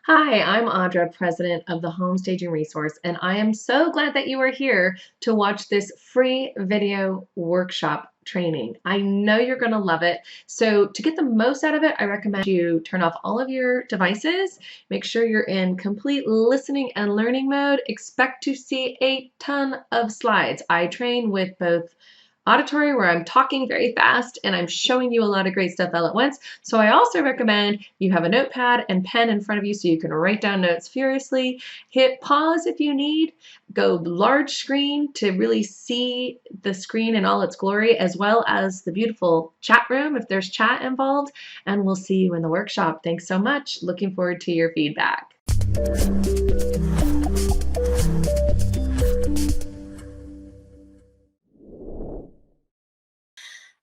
Hi, I'm Audra, president of the Home Staging Resource, and I am so glad that you are here to watch this free video workshop training. I know you're going to love it. So to get the most out of it, I recommend you turn off all of your devices, make sure you're in complete listening and learning mode. Expect to see a ton of slides. I train with both auditory, where I'm talking very fast and I'm showing you a lot of great stuff all at once. So I also recommend you have a notepad and pen in front of you so you can write down notes furiously. Hit pause if you need. Go large screen to really see the screen in all its glory, as well as the beautiful chat room if there's chat involved. And we'll see you in the workshop. Thanks so much. Looking forward to your feedback.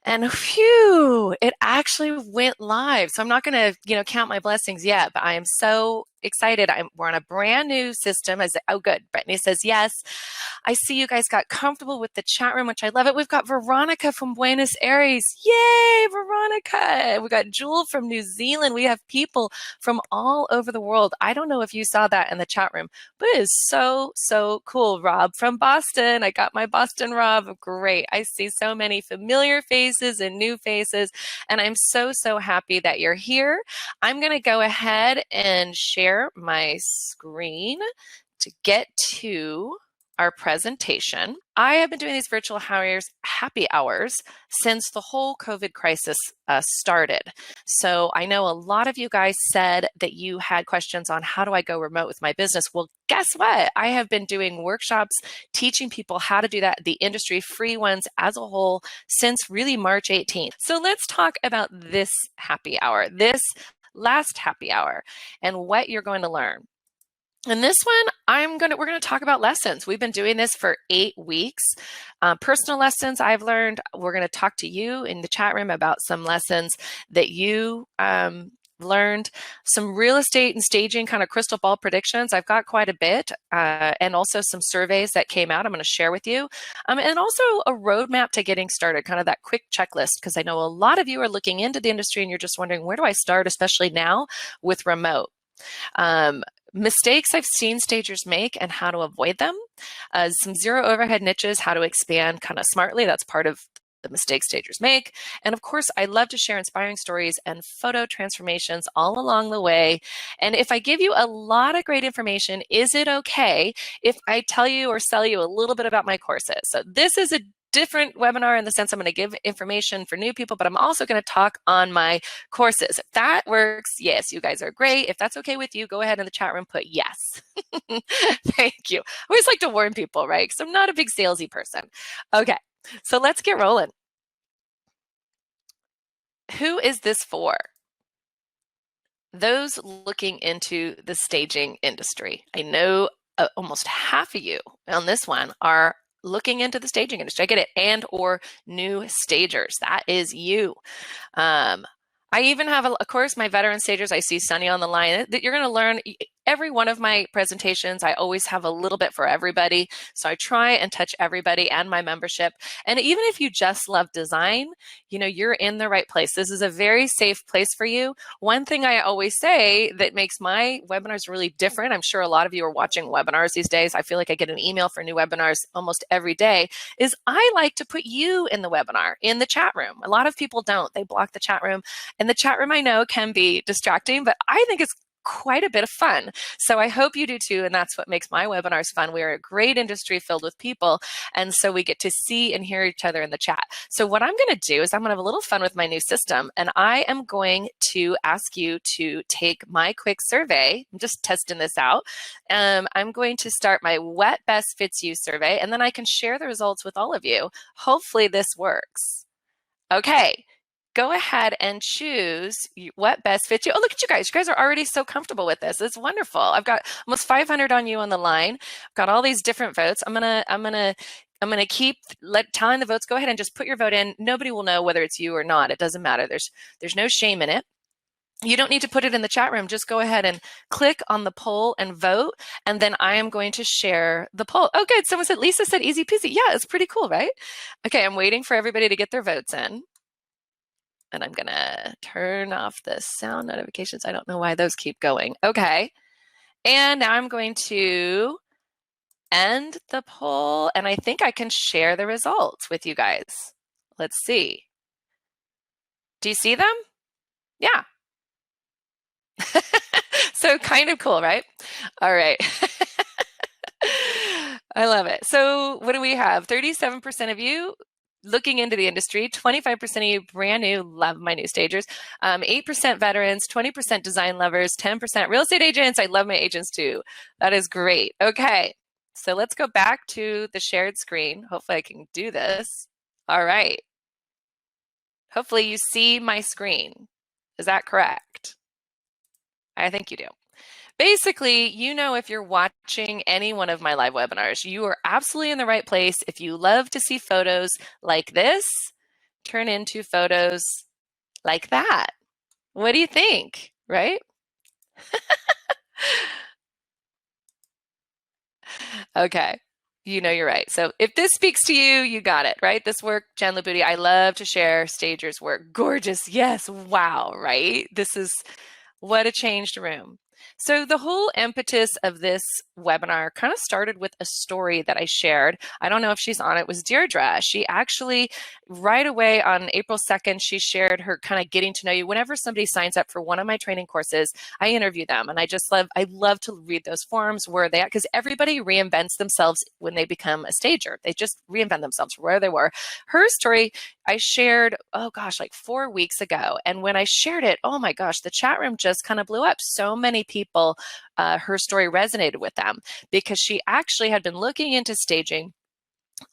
And phew, it actually went live. So I'm not going to, count my blessings yet, but I am so excited. We're on a brand new system. I said, oh, good. Brittany says, yes. I see you guys got comfortable with the chat room, which I love it. We've got Veronica from Buenos Aires. Yay, Veronica. We got Jewel from New Zealand. We have people from all over the world. I don't know if you saw that in the chat room, but it is so, so cool. Rob from Boston. I got my Boston Rob. Great. I see so many familiar faces and new faces, and I'm so, so happy that you're here. I'm going to go ahead and share my screen to get to our presentation. I have been doing these virtual happy hours since the whole COVID crisis started. So I know a lot of you guys said that you had questions on how do I go remote with my business? Well, guess what? I have been doing workshops teaching people how to do that, the industry free ones as a whole, since really March 18th. So let's talk about this happy hour, this last happy hour, and what you're going to learn. And this one, we're going to talk about lessons. We've been doing this for 8 weeks. Personal lessons I've learned. We're going to talk to you in the chat room about some lessons that you learned, some real estate and staging kind of crystal ball predictions. I've got quite a bit, and also some surveys that came out I'm going to share with you, and also a roadmap to getting started, kind of that quick checklist, because I know a lot of you are looking into the industry and you're just wondering, where do I start, especially now with remote? Mistakes I've seen stagers make and how to avoid them. Some zero overhead niches, how to expand kind of smartly. That's part of the mistakes stagers make. And of course, I love to share inspiring stories and photo transformations all along the way. And if I give you a lot of great information, is it okay if I tell you or sell you a little bit about my courses? So this is a different webinar in the sense I'm going to give information for new people, but I'm also going to talk on my courses. If that works, yes, you guys are great. If that's okay with you, go ahead in the chat room, put yes. Thank you. I always like to warn people, right? Because I'm not a big salesy person. Okay, so let's get rolling. Who is this for? Those looking into the staging industry. I know almost half of you on this one are looking into the staging industry. I get it. And or new stagers. That is you. I even have, of course, my veteran stagers. I see Sunny on the line. That you're going to learn every one of my presentations. I always have a little bit for everybody. So I try and touch everybody and my membership. And even if you just love design, you're in the right place. This is a very safe place for you. One thing I always say that makes my webinars really different, I'm sure a lot of you are watching webinars these days. I feel like I get an email for new webinars almost every day, is I like to put you in the webinar, in the chat room. A lot of people don't. They block the chat room. And the chat room, I know, can be distracting, but I think it's quite a bit of fun. So I hope you do too. And that's what makes my webinars fun. We're a great industry filled with people. And so we get to see and hear each other in the chat. So what I'm going to do is I'm going to have a little fun with my new system. And I am going to ask you to take my quick survey. I'm just testing this out. I'm going to start my What Best Fits You survey, and then I can share the results with all of you. Hopefully this works. Okay. Go ahead and choose what best fits you. Oh, look at you guys. You guys are already so comfortable with this. It's wonderful. I've got almost 500 on you on the line. I've got all these different votes. I'm gonna keep telling the votes. Go ahead and just put your vote in. Nobody will know whether it's you or not. It doesn't matter. There's no shame in it. You don't need to put it in the chat room. Just go ahead and click on the poll and vote. And then I am going to share the poll. Oh, good. Lisa said easy peasy. Yeah, it's pretty cool, right? Okay, I'm waiting for everybody to get their votes in. And I'm going to turn off the sound notifications. I don't know why those keep going. Okay. And now I'm going to end the poll, and I think I can share the results with you guys. Let's see. Do you see them? Yeah. So kind of cool, right? All right. I love it. So what do we have? 37% of you looking into the industry, 25% of you brand new, love my new stagers, 8% veterans, 20% design lovers, 10% real estate agents. I love my agents too. That is great. Okay. So let's go back to the shared screen. Hopefully I can do this. All right. Hopefully you see my screen. Is that correct? I think you do. Basically, you know, if you're watching any one of my live webinars, you are absolutely in the right place. If you love to see photos like this, turn into photos like that. What do you think? Right? Okay. You know you're right. So if this speaks to you, you got it, right? This work, Jen Labuti, I love to share stagers' work. Gorgeous. Yes. Wow. Right? This is what a changed room. So the whole impetus of this webinar kind of started with a story that I shared. I don't know if she's on it, was Deirdre. She actually, right away on April 2nd, she shared her kind of getting to know you. Whenever somebody signs up for one of my training courses, I interview them. And I love to read those forums where they, because everybody reinvents themselves when they become a stager. They just reinvent themselves from where they were. Her story, I shared, oh gosh, like 4 weeks ago. And when I shared it, oh my gosh, the chat room just kind of blew up. So many people, her story resonated with them because she actually had been looking into staging,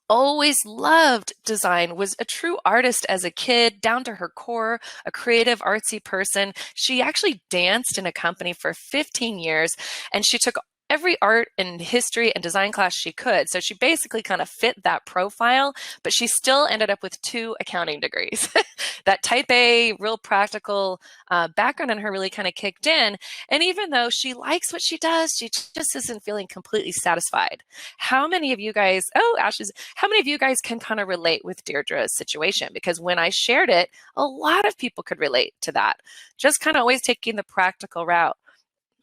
always loved design, was a true artist as a kid, down to her core, a creative, artsy person. She actually danced in a company for 15 years, and she took every art and history and design class she could. So she basically kind of fit that profile, but she still ended up with 2 accounting degrees. That type A, real practical background in her really kind of kicked in. And even though she likes what she does, she just isn't feeling completely satisfied. How many of you guys, oh, Ashes, how many of you guys can kind of relate with Deirdre's situation? Because when I shared it, a lot of people could relate to that. Just kind of always taking the practical route.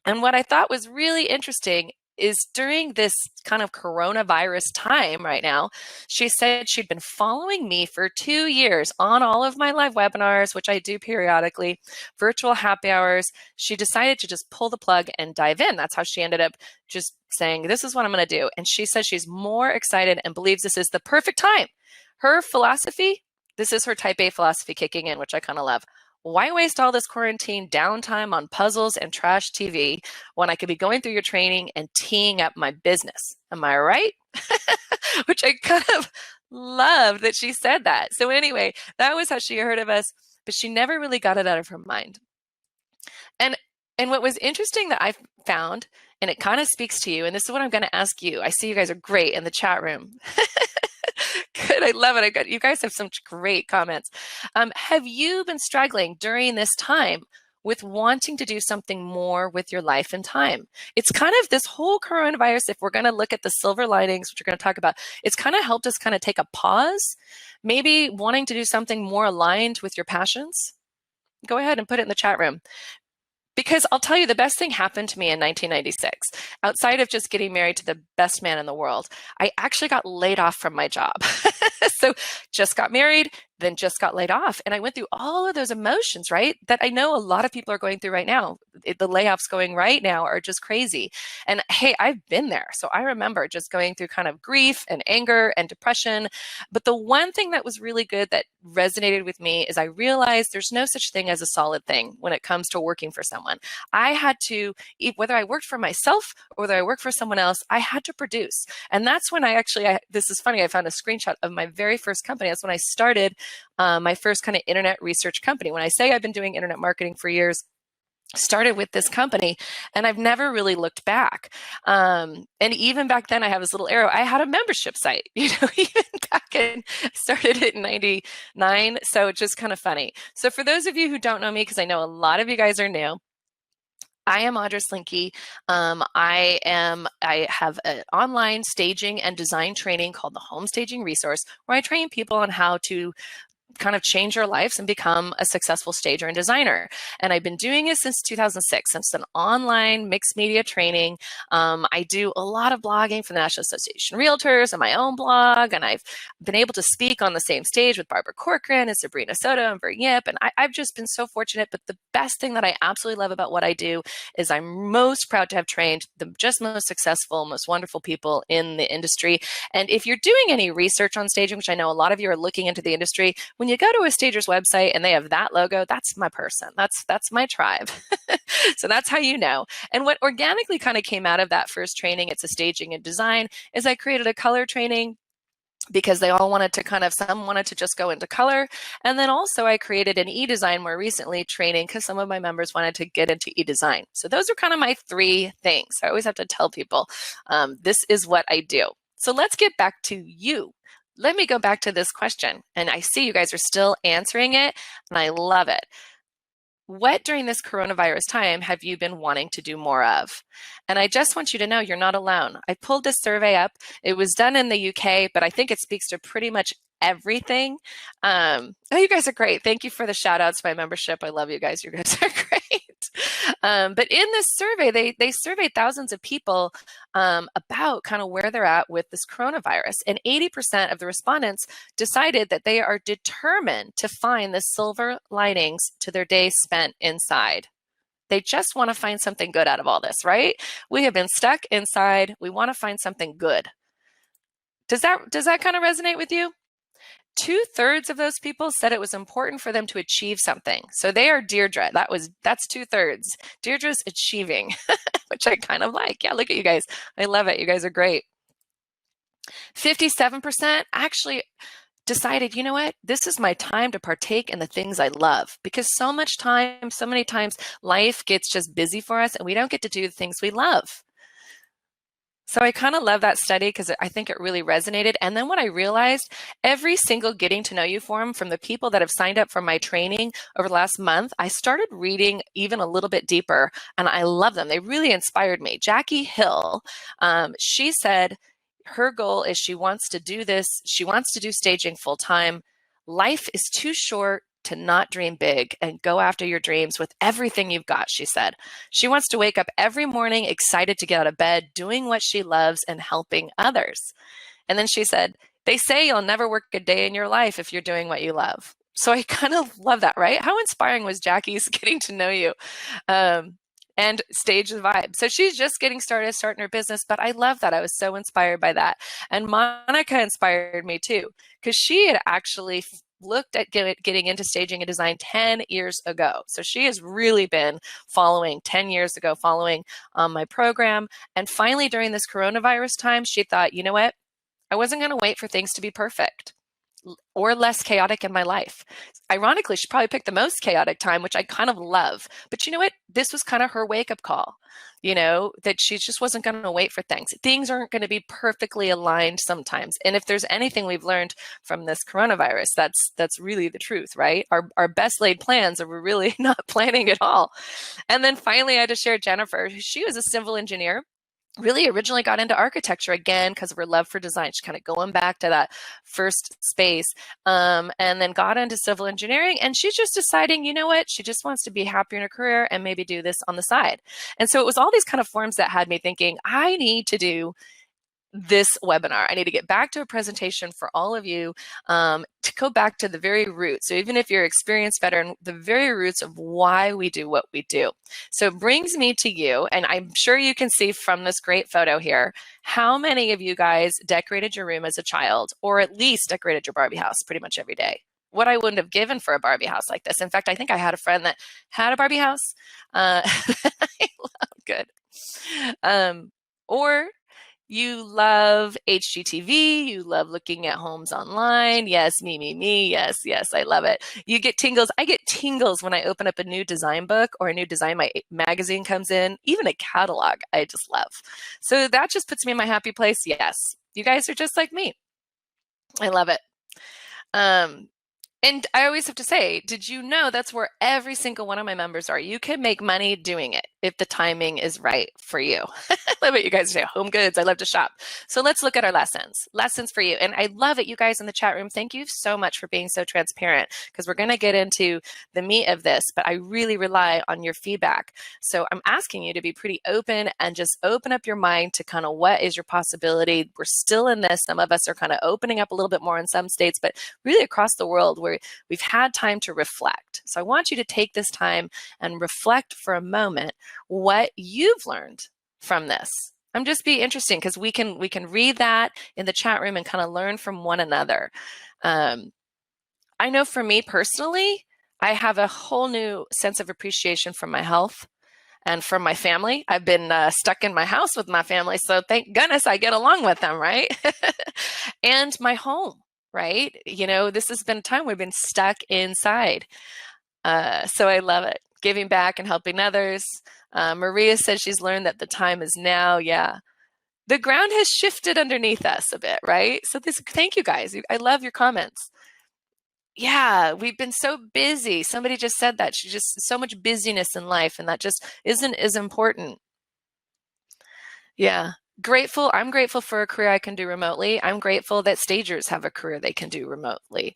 And what I thought was really interesting is during this kind of coronavirus time right now, she said she'd been following me for 2 years on all of my live webinars, which I do periodically, virtual happy hours. She decided to just pull the plug and dive in. That's how she ended up just saying, this is what I'm going to do. And she says she's more excited and believes this is the perfect time. Her philosophy, this is her type A philosophy kicking in, which I kind of love. Why waste all this quarantine downtime on puzzles and trash TV when I could be going through your training and teeing up my business? Am I right? Which I kind of love that she said that. So anyway, that was how she heard of us, but she never really got it out of her mind. And what was interesting that I found, and it kind of speaks to you, and this is what I'm going to ask you. I see you guys are great in the chat room. Good. I love it. You guys have some great comments. Have you been struggling during this time with wanting to do something more with your life and time? It's kind of this whole coronavirus, if we're going to look at the silver linings, which we're going to talk about, it's kind of helped us kind of take a pause, maybe wanting to do something more aligned with your passions. Go ahead and put it in the chat room. Because I'll tell you, the best thing happened to me in 1996. Outside of just getting married to the best man in the world, I actually got laid off from my job. So just got married, then just got laid off. And I went through all of those emotions, right? That I know a lot of people are going through right now. The layoffs going right now are just crazy. And hey, I've been there. So I remember just going through kind of grief and anger and depression. But the one thing that was really good that resonated with me is I realized there's no such thing as a solid thing when it comes to working for someone. I had to, whether I worked for myself or whether I worked for someone else, I had to produce. And that's when this is funny, I found a screenshot of my very first company. That's when I started my first kind of internet research company. When I say I've been doing internet marketing for years, started with this company, and I've never really looked back. And even back then, I have this little arrow. I had a membership site, even back in, started it in 99. So it's just kind of funny. So for those of you who don't know me, because I know a lot of you guys are new, I am Audra Slinky. I have an online staging and design training called the Home Staging Resource, where I train people on how to kind of change your lives and become a successful stager and designer. And I've been doing it since 2006. It's an online mixed media training. I do a lot of blogging for the National Association of Realtors and my own blog, and I've been able to speak on the same stage with Barbara Corcoran and Sabrina Soto and Bert Yip, and I've just been so fortunate. But the best thing that I absolutely love about what I do is I'm most proud to have trained the just most successful, most wonderful people in the industry. And if you're doing any research on staging, which I know a lot of you are looking into the industry, when you go to a stager's website and they have that logo, that's my person. That's my tribe. So that's how you know. And what organically kind of came out of that first training, it's a staging and design, is I created a color training because they all wanted to some wanted to just go into color. And then also I created an e-design more recently training because some of my members wanted to get into e-design. So those are kind of my three things. I always have to tell people, this is what I do. So let's get back to you. Let me go back to this question. And I see you guys are still answering it, and I love it. What during this coronavirus time have you been wanting to do more of? And I just want you to know you're not alone. I pulled this survey up. It was done in the UK, but I think it speaks to pretty much everything. Oh, you guys are great. Thank you for the shout outs to my membership. I love you guys. You guys are great. But in this survey, they surveyed thousands of people about kind of where they're at with this coronavirus. And 80% of the respondents decided that they are determined to find the silver linings to their days spent inside. They just want to find something good out of all this, right? We have been stuck inside. We want to find something good. Does that kind of resonate with you? 2/3 of those people said it was important for them to achieve something. So they are Deirdre. That's 2/3. Deirdre's achieving, which I kind of like. Yeah, look at you guys. I love it. You guys are great. 57% actually decided, you know what, this is my time to partake in the things I love, because so many times life gets just busy for us and we don't get to do the things we love. So I kind of love that study because I think it really resonated. And then when I realized every single getting to know you forum from the people that have signed up for my training over the last month, I started reading even a little bit deeper, and I love them. They really inspired me. Jackie Hill, she said her goal is she wants to do this. She wants to do staging full time. Life is too short to not dream big and go after your dreams with everything you've got, she said. She wants to wake up every morning excited to get out of bed, doing what she loves and helping others. And then she said, they say you'll never work a day in your life if you're doing what you love. So I kind of love that, right? How inspiring was Jackie's getting to know you and stage the vibe. So she's just getting started, starting her business, but I love that. I was so inspired by that. And Monica inspired me too, because she had actually looked at getting into staging and design 10 years ago. So she has really been following 10 years ago, following my program. And finally, during this coronavirus time, she thought, you know what? I wasn't going to wait for things to be perfect or less chaotic in my life. Ironically, she probably picked the most chaotic time, which I kind of love. But you know what? This was kind of her wake-up call, you know, that she just wasn't going to wait for things. Things aren't going to be perfectly aligned sometimes. And if there's anything we've learned from this coronavirus, that's really the truth, right? Our best laid plans are really not planning at all. And then finally, I had to share Jennifer. She was a civil engineer. Really originally got into architecture again because of her love for design. She's kind of going back to that first space, and then got into civil engineering. And she's just deciding, you know what, she just wants to be happier in her career and maybe do this on the side. And so it was all these kind of forms that had me thinking, I need to do this webinar. I need to get back to a presentation for all of you to go back to the very roots. So even if you're an experienced veteran, the very roots of why we do what we do. So it brings me to you, and I'm sure you can see from this great photo here, how many of you guys decorated your room as a child, or at least decorated your Barbie house pretty much every day? What I wouldn't have given for a Barbie house like this. In fact, I think I had a friend that had a Barbie house. I love good. Or you love HGTV, you love looking at homes online. Yes, me. Yes, I love it. You get tingles. I get tingles when I open up a new design book or a new design magazine comes in, even a catalog I just love. So that just puts me in my happy place. Yes, you guys are just like me. I love it. And I always have to say, did you know that's where every single one of my members are? You can make money doing it if the timing is right for you. I love what you guys say. Home goods. I love to shop. So let's look at our lessons. Lessons for you. And I love it, you guys in the chat room. Thank you so much for being so transparent, because we're going to get into the meat of this, but I really rely on your feedback. So I'm asking you to be pretty open and just open up your mind to kind of what is your possibility. We're still in this. Some of us are kind of opening up a little bit more in some states, but really across the world, where we've had time to reflect. So I want you to take this time and reflect for a moment what you've learned from this. I'm just be interesting, because we can read that in the chat room and kind of learn from one another. I know for me personally, I have a whole new sense of appreciation for my health and from my family. I've been stuck in my house with my family, so thank goodness I get along with them, right? And my home, right? You know, this has been a time we've been stuck inside. So I love it. Giving back and helping others. Maria says she's learned that the time is now. Yeah. The ground has shifted underneath us a bit, right? So thank you guys. I love your comments. Yeah, we've been so busy. Somebody just said that. She just so much busyness in life, and that just isn't as important. Yeah. I'm grateful for a career I can do remotely. I'm grateful that stagers have a career they can do remotely.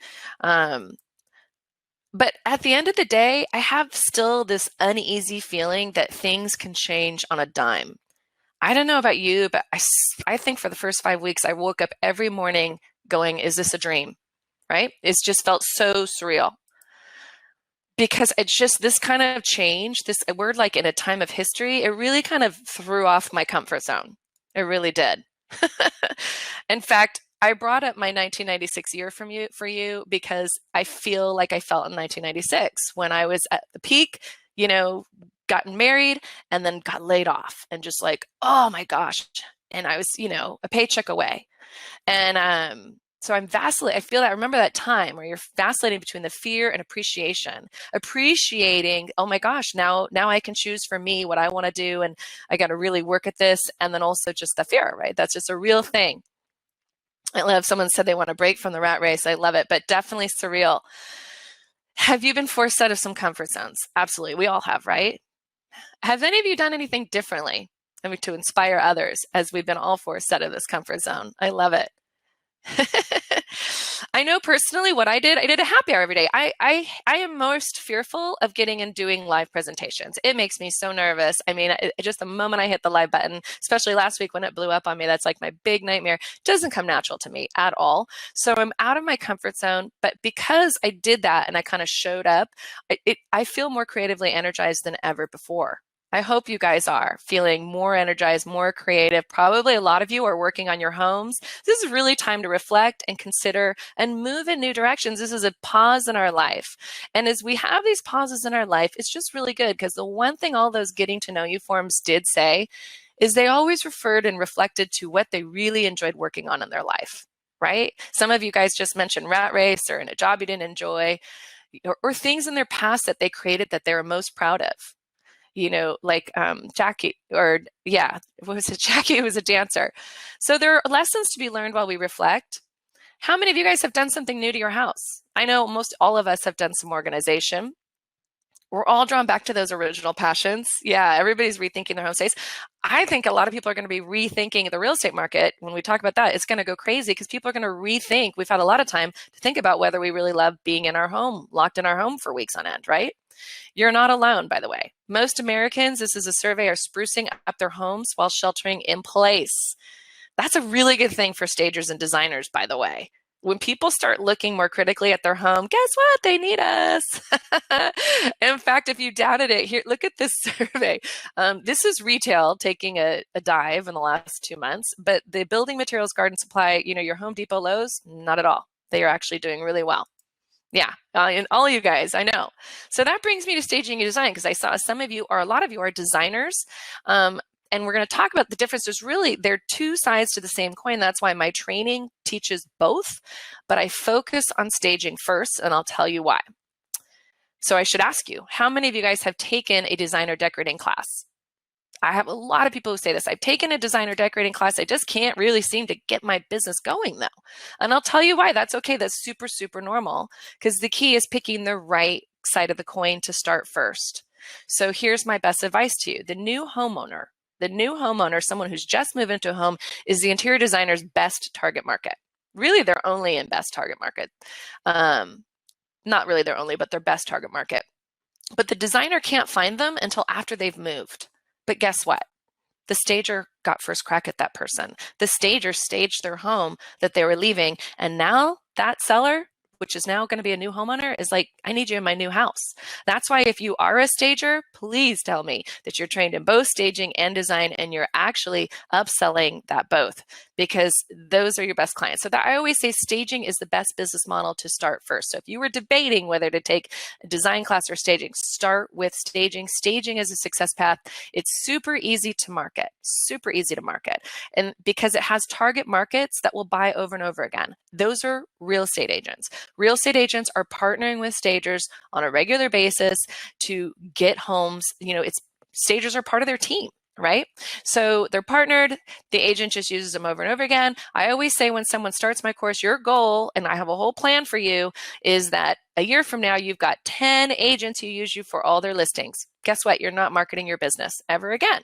But at the end of the day, I have still this uneasy feeling that things can change on a dime. I don't know about you, but I think for the first 5 weeks, I woke up every morning going, is this a dream? Right? It's just felt so surreal. Because it's just this kind of change, this word like in a time of history, it really kind of threw off my comfort zone. It really did. In fact, I brought up my 1996 year for you because I feel like I felt in 1996 when I was at the peak, you know, gotten married and then got laid off and just like, oh my gosh. And I was, you know, a paycheck away. And so I feel that I remember that time where you're vacillating between the fear and appreciation. Appreciating, oh my gosh, now I can choose for me what I want to do, and I got to really work at this. And then also just the fear, right? That's just a real thing. I love someone said they want to break from the rat race. I love it, but definitely surreal. Have you been forced out of some comfort zones? Absolutely. We all have, right? Have any of you done anything differently to inspire others as we've been all forced out of this comfort zone? I love it. I know personally what I did a happy hour every day. I am most fearful of getting and doing live presentations. It makes me so nervous. I mean, just the moment I hit the live button, especially last week when it blew up on me, that's like my big nightmare. It doesn't come natural to me at all. So I'm out of my comfort zone. But because I did that and I kind of showed up, I feel more creatively energized than ever before. I hope you guys are feeling more energized, more creative. Probably a lot of you are working on your homes. This is really time to reflect and consider and move in new directions. This is a pause in our life. And as we have these pauses in our life, it's just really good, because the one thing all those getting to know you forms did say is they always referred and reflected to what they really enjoyed working on in their life, right? Some of you guys just mentioned rat race or in a job you didn't enjoy, or things in their past that they created that they were most proud of. You know, like Jackie, or yeah, what was it? Jackie was a dancer. So there are lessons to be learned while we reflect. How many of you guys have done something new to your house? I know most all of us have done some organization. We're all drawn back to those original passions. Yeah, everybody's rethinking their home space. I think a lot of people are going to be rethinking the real estate market. When we talk about that, it's going to go crazy because people are going to rethink. We've had a lot of time to think about whether we really love being in our home, locked in our home for weeks on end, right? You're not alone, by the way. Most Americans, this is a survey, are sprucing up their homes while sheltering in place. That's a really good thing for stagers and designers, by the way. When people start looking more critically at their home, guess what? They need us. In fact, if you doubted it, here, look at this survey. This is retail taking a dive in the last 2 months, but the building materials, garden supply, you know, your Home Depot, Lowe's, not at all. They are actually doing really well. Yeah, and all you guys, I know. So that brings me to staging and design, because I saw some of you, or a lot of you, are designers. And we're going to talk about the difference. There are two sides to the same coin. That's why my training teaches both, but I focus on staging first, and I'll tell you why. So I should ask you, how many of you guys have taken a designer decorating class? I have a lot of people who say this. I've taken a designer decorating class. I just can't really seem to get my business going though. And I'll tell you why. That's okay. That's super, super normal, because the key is picking the right side of the coin to start first. So here's my best advice to you. The new homeowner, someone who's just moved into a home, is the interior designer's best target market. Really, they're only in best target market. Not really their only, but their best target market. But the designer can't find them until after they've moved. But guess what? The stager got first crack at that person. The stager staged their home that they were leaving. And now that seller, which is now going to be a new homeowner, is like, I need you in my new house. That's why if you are a stager, please tell me that you're trained in both staging and design, and you're actually upselling that both, because those are your best clients. So that I always say staging is the best business model to start first. So if you were debating whether to take a design class or staging, start with staging. Staging is a success path. It's super easy to market, And because it has target markets that will buy over and over again. Those are real estate agents. Real estate agents are partnering with stagers on a regular basis to get homes. Stagers are part of their team, right? So they're partnered. The agent just uses them over and over again. I always say when someone starts my course, your goal, and I have a whole plan for you, is that a year from now, you've got 10 agents who use you for all their listings. Guess what? You're not marketing your business ever again.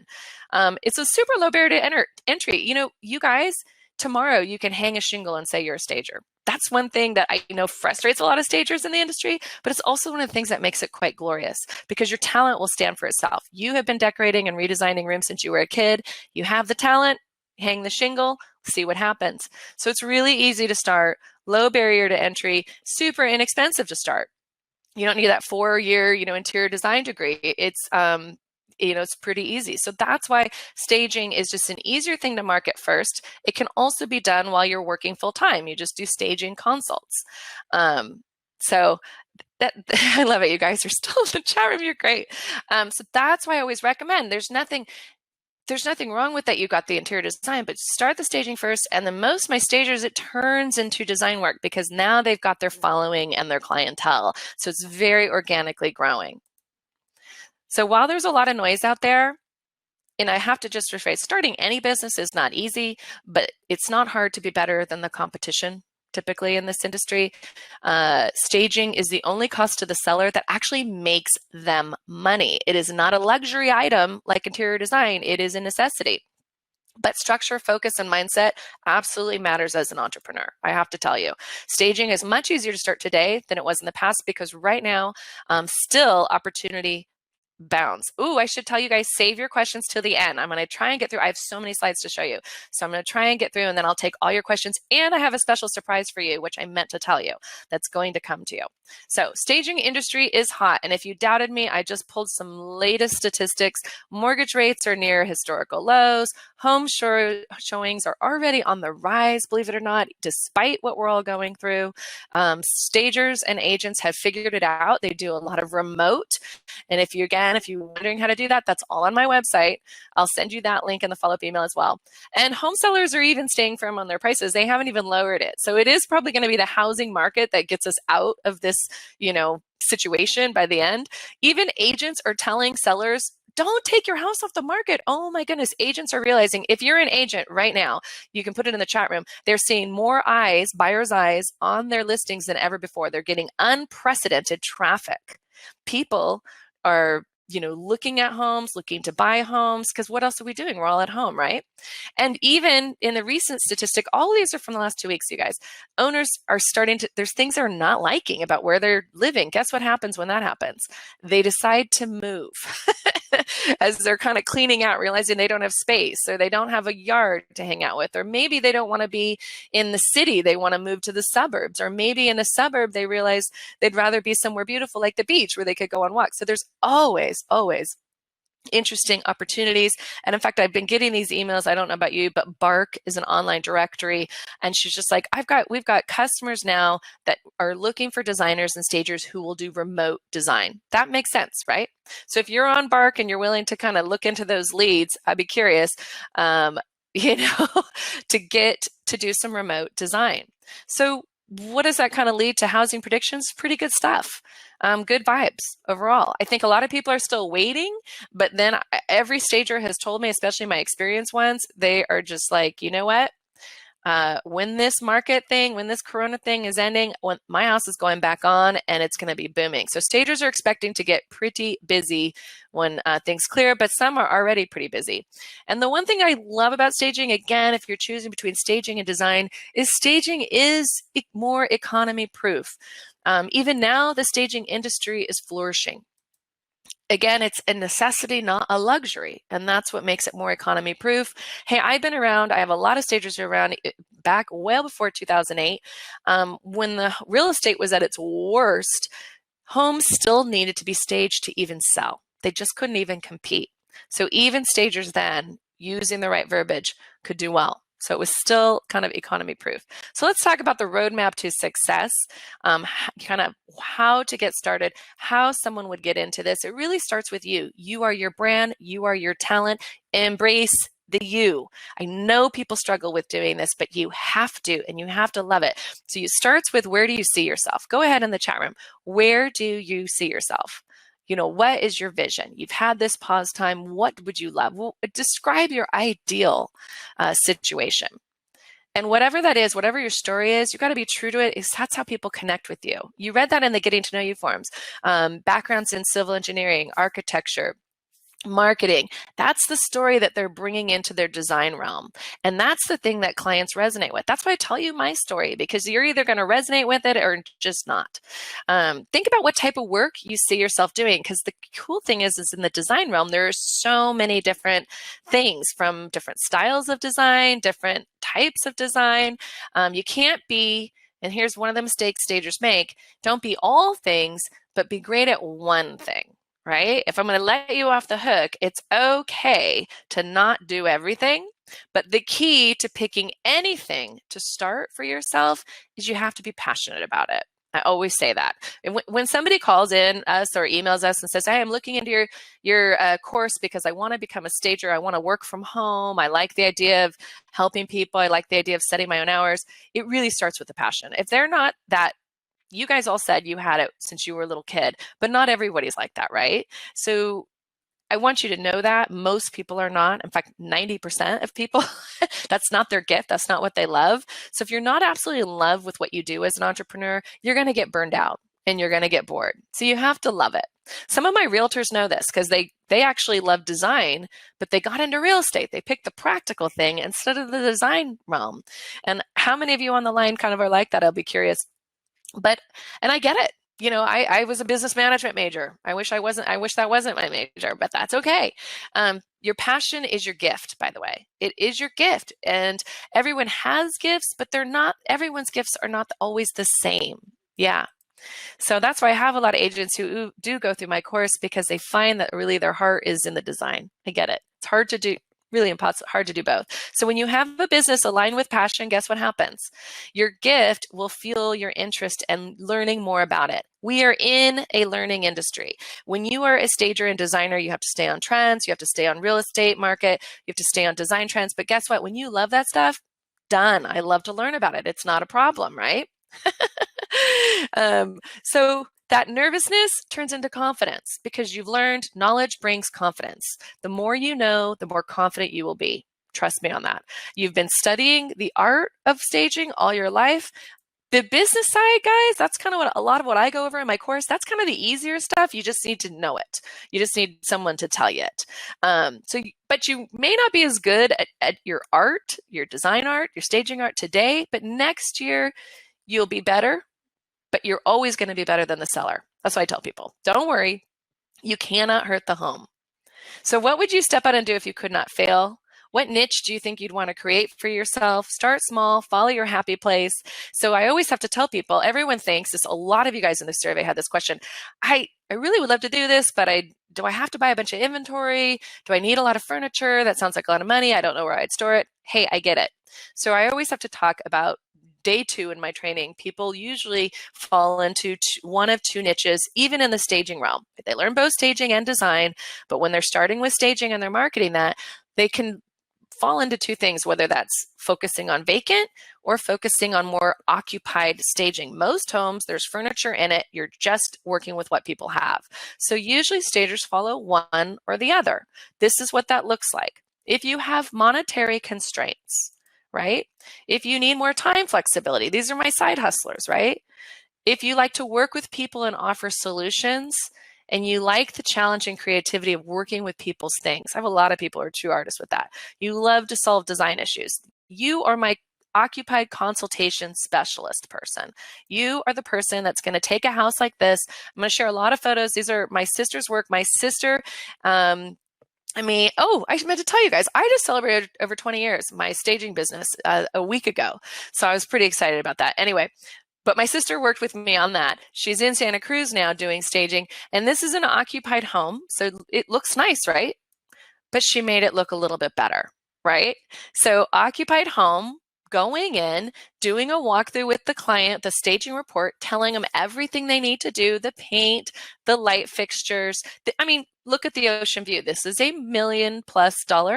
It's a super low barrier to entry. You guys, tomorrow you can hang a shingle and say you're a stager. That's one thing that I know frustrates a lot of stagers in the industry, but it's also one of the things that makes it quite glorious, because your talent will stand for itself. You have been decorating and redesigning rooms since you were a kid. You have the talent, hang the shingle, see what happens. So it's really easy to start, low barrier to entry, super inexpensive to start. You don't need that 4-year, interior design degree. It's pretty easy. So that's why staging is just an easier thing to market first. It can also be done while you're working full time. You just do staging consults. So that I love it. You guys are still in the chat room. You're great. So that's why I always recommend. There's nothing wrong with that. You got the interior design, but start the staging first. And then most of my stagers, it turns into design work, because now they've got their following and their clientele. So it's very organically growing. So while there's a lot of noise out there, and I have to just rephrase, starting any business is not easy, but it's not hard to be better than the competition typically in this industry. Staging is the only cost to the seller that actually makes them money. It is not a luxury item like interior design. It is a necessity. But structure, focus, and mindset absolutely matters as an entrepreneur. I have to tell you, staging is much easier to start today than it was in the past, because right now, still opportunity bounds. Ooh, I should tell you guys, save your questions till the end. I'm going to try and get through. I have so many slides to show you. So I'm going to try and get through, and then I'll take all your questions. And I have a special surprise for you, which I meant to tell you, that's going to come to you. So staging industry is hot. And if you doubted me, I just pulled some latest statistics. Mortgage rates are near historical lows. Home showings are already on the rise, believe it or not, despite what we're all going through. Stagers and agents have figured it out. They do a lot of remote. And if you're wondering how to do that, that's all on my website. I'll send you that link in the follow-up email as well. And home sellers are even staying firm on their prices. They haven't even lowered it. So it is probably going to be the housing market that gets us out of this, situation by the end. Even agents are telling sellers, don't take your house off the market. Oh my goodness. Agents are realizing, if you're an agent right now, you can put it in the chat room. They're seeing more eyes, buyers' eyes on their listings than ever before. They're getting unprecedented traffic. People are looking at homes, looking to buy homes, because what else are we doing? We're all at home, right? And even in the recent statistic, all of these are from the last 2 weeks, you guys. Owners are there's things they're not liking about where they're living. Guess what happens when that happens? They decide to move as they're kind of cleaning out, realizing they don't have space, or they don't have a yard to hang out with, or maybe they don't want to be in the city. They want to move to the suburbs, or maybe in a suburb, they realize they'd rather be somewhere beautiful like the beach where they could go on walks. So there's always interesting opportunities. And in fact, I've been getting these emails. I don't know about you, but Bark is an online directory. And she's just like, we've got customers now that are looking for designers and stagers who will do remote design. That makes sense, right? So if you're on Bark and you're willing to kind of look into those leads, I'd be curious, to get to do some remote design. So what does that kind of lead to? Housing predictions? Pretty good stuff. Good vibes overall. I think a lot of people are still waiting, but then every stager has told me, especially my experienced ones, they are just like, you know what? When this when this Corona thing is ending, when my house is going back on and it's going to be booming. So stagers are expecting to get pretty busy when things clear, but some are already pretty busy. And the one thing I love about staging, again, if you're choosing between staging and design, is staging is more economy proof. Even now, the staging industry is flourishing. Again, it's a necessity, not a luxury. And that's what makes it more economy proof. Hey, I've been around, I have a lot of stagers around back well before 2008. When the real estate was at its worst, homes still needed to be staged to even sell. They just couldn't even compete. So even stagers then, using the right verbiage, could do well. So it was still kind of economy proof. So let's talk about the roadmap to success, kind of how to get started, how someone would get into this. It really starts with you. You are your brand. You are your talent. Embrace the you. I know people struggle with doing this, but you have to, and you have to love it. So it starts with, where do you see yourself? Go ahead in the chat room. Where do you see yourself? What is your vision? You've had this pause time. What would you love? Well, describe your ideal situation. And whatever that is, whatever your story is, you've got to be true to it. That's how people connect with you. You read that in the Getting to Know You forms. Backgrounds in civil engineering, architecture, marketing. That's the story that they're bringing into their design realm. And that's the thing that clients resonate with. That's why I tell you my story, because you're either going to resonate with it or just not. Think about what type of work you see yourself doing, because the cool thing is in the design realm, there are so many different things, from different styles of design, different types of design. You can't be, and here's one of the mistakes stagers make, don't be all things, but be great at one thing. Right? If I'm going to let you off the hook, it's okay to not do everything. But the key to picking anything to start for yourself is you have to be passionate about it. I always say that. And when somebody calls in us or emails us and says, hey, I'm looking into your course because I want to become a stager. I want to work from home. I like the idea of helping people. I like the idea of setting my own hours. It really starts with the passion. If they're not that, you guys all said you had it since you were a little kid, but not everybody's like that, right? So I want you to know that most people are not. In fact, 90% of people, that's not their gift. That's not what they love. So if you're not absolutely in love with what you do as an entrepreneur, you're going to get burned out and you're going to get bored. So you have to love it. Some of my realtors know this because they actually love design, but they got into real estate. They picked the practical thing instead of the design realm. And how many of you on the line kind of are like that? I'll be curious. And I get it. I was a business management major. I wish that wasn't my major, but that's okay. Your passion is your gift, by the way. It is your gift. And everyone has gifts, but everyone's gifts are not always the same. Yeah. So that's why I have a lot of agents who do go through my course, because they find that really their heart is in the design. I get it. It's hard to do. Really impossible, hard to do both. So when you have a business aligned with passion, guess what happens? Your gift will fuel your interest and learning more about it. We are in a learning industry. When you are a stager and designer, you have to stay on trends. You have to stay on real estate market. You have to stay on design trends. But guess what? When you love that stuff, done. I love to learn about it. It's not a problem, right? So that nervousness turns into confidence, because you've learned knowledge brings confidence. The more you know, the more confident you will be. Trust me on that. You've been studying the art of staging all your life. The business side, guys, that's kind of a lot of what I go over in my course. That's kind of the easier stuff. You just need to know it. You just need someone to tell you it. But you may not be as good at your art, your design art, your staging art today, but next year you'll be better. But you're always going to be better than the seller. That's what I tell people. Don't worry. You cannot hurt the home. So what would you step out and do if you could not fail? What niche do you think you'd want to create for yourself? Start small, follow your happy place. So I always have to tell people, everyone thinks this, a lot of you guys in the survey had this question. I really would love to do this, but do I have to buy a bunch of inventory? Do I need a lot of furniture? That sounds like a lot of money. I don't know where I'd store it. Hey, I get it. So I always have to talk about day 2 in my training. People usually fall into one of 2 niches, even in the staging realm. They learn both staging and design, but when they're starting with staging and they're marketing that, they can fall into two things, whether that's focusing on vacant or focusing on more occupied staging. Most homes, there's furniture in it. You're just working with what people have. So usually stagers follow one or the other. This is what that looks like. If you have monetary constraints, right? If you need more time flexibility, these are my side hustlers, right? If you like to work with people and offer solutions, and you like the challenge and creativity of working with people's things. I have a lot of people who are true artists with that. You love to solve design issues. You are my occupied consultation specialist person. You are the person that's going to take a house like this. I'm going to share a lot of photos. These are my sister's work. My sister, I meant to tell you guys, I just celebrated over 20 years, my staging business a week ago. So I was pretty excited about that. Anyway, but my sister worked with me on that. She's in Santa Cruz now doing staging, and this is an occupied home, so it looks nice, right? But she made it look a little bit better, right? So occupied home, going in, doing a walkthrough with the client, the staging report, telling them everything they need to do, the paint, the light fixtures. Look at the ocean view. This is a $1 million+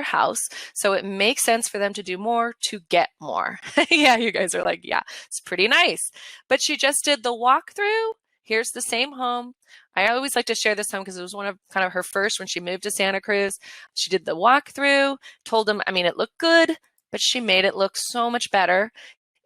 house. So it makes sense for them to do more to get more. Yeah, you guys are like, yeah, it's pretty nice. But she just did the walkthrough. Here's the same home. I always like to share this home because it was one of kind of her first when she moved to Santa Cruz. She did the walkthrough, told them, it looked good, but she made it look so much better.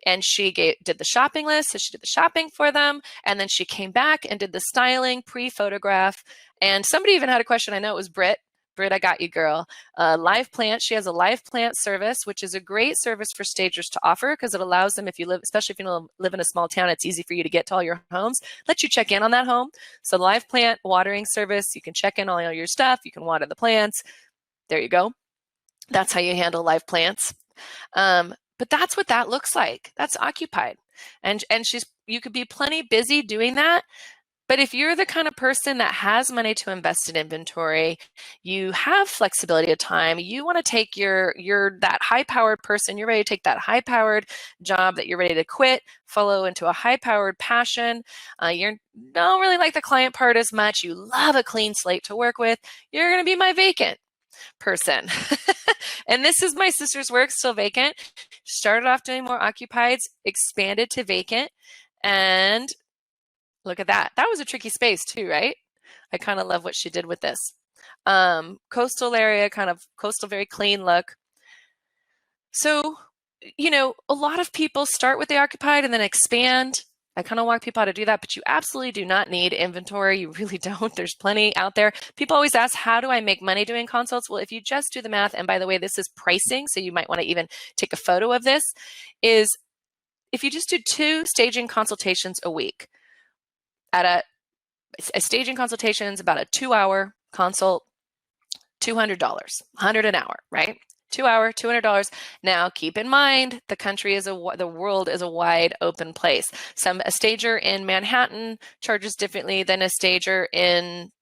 And she did the shopping list, so she did the shopping for them, and then she came back and did the styling, pre-photograph. And somebody even had a question. I know it was Britt. Britt, I got you, girl. Live plant. She has a live plant service, which is a great service for stagers to offer because it allows them, especially if you live in a small town, it's easy for you to get to all your homes. Let you check in on that home. So live plant watering service. You can check in on all your stuff. You can water the plants. There you go. That's how you handle live plants. But that's what that looks like. That's occupied. And you could be plenty busy doing that. But if you're the kind of person that has money to invest in inventory, you have flexibility of time, you want to take you're that high-powered person, you're ready to take that high-powered job that you're ready to quit, follow into a high-powered passion, you don't really like the client part as much, you love a clean slate to work with, you're going to be my vacant person. And this is my sister's work, still vacant. Started off doing more occupieds, expanded to vacant, and look at that. That was a tricky space too, right? I kind of love what she did with this. Coastal area, kind of coastal, very clean look. So, a lot of people start with the occupied and then expand. I kind of walk people how to do that, but you absolutely do not need inventory. You really don't. There's plenty out there. People always ask, how do I make money doing consults? Well, if you just do the math, and by the way, this is pricing, so you might want to even take a photo of this, is if you just do 2 staging consultations a week, at a staging consultation is about a 2-hour consult, $200, $100 an hour, right? 2 hour, $200. Now, keep in mind, the world is a wide open place. A stager in Manhattan charges differently than a stager in,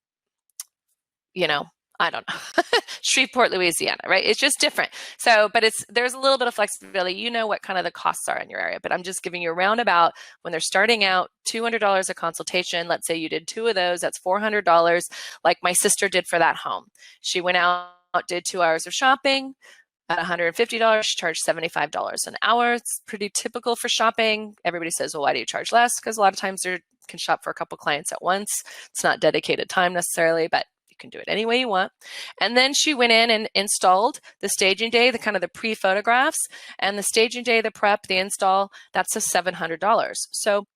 I don't know, Shreveport, Louisiana, right? It's just different. So, but there's a little bit of flexibility. You know what kind of the costs are in your area, but I'm just giving you a roundabout. When they're starting out, $200 a consultation. Let's say you did 2 of those, that's $400, like my sister did for that home. She went out, did 2 hours of shopping. At $150, she charged $75 an hour. It's pretty typical for shopping. Everybody says, well, why do you charge less? Because a lot of times you can shop for a couple clients at once. It's not dedicated time necessarily, but you can do it any way you want. And then she went in and installed the staging day, the kind of the pre-photographs, and the staging day, the prep, the install, that's a $700. So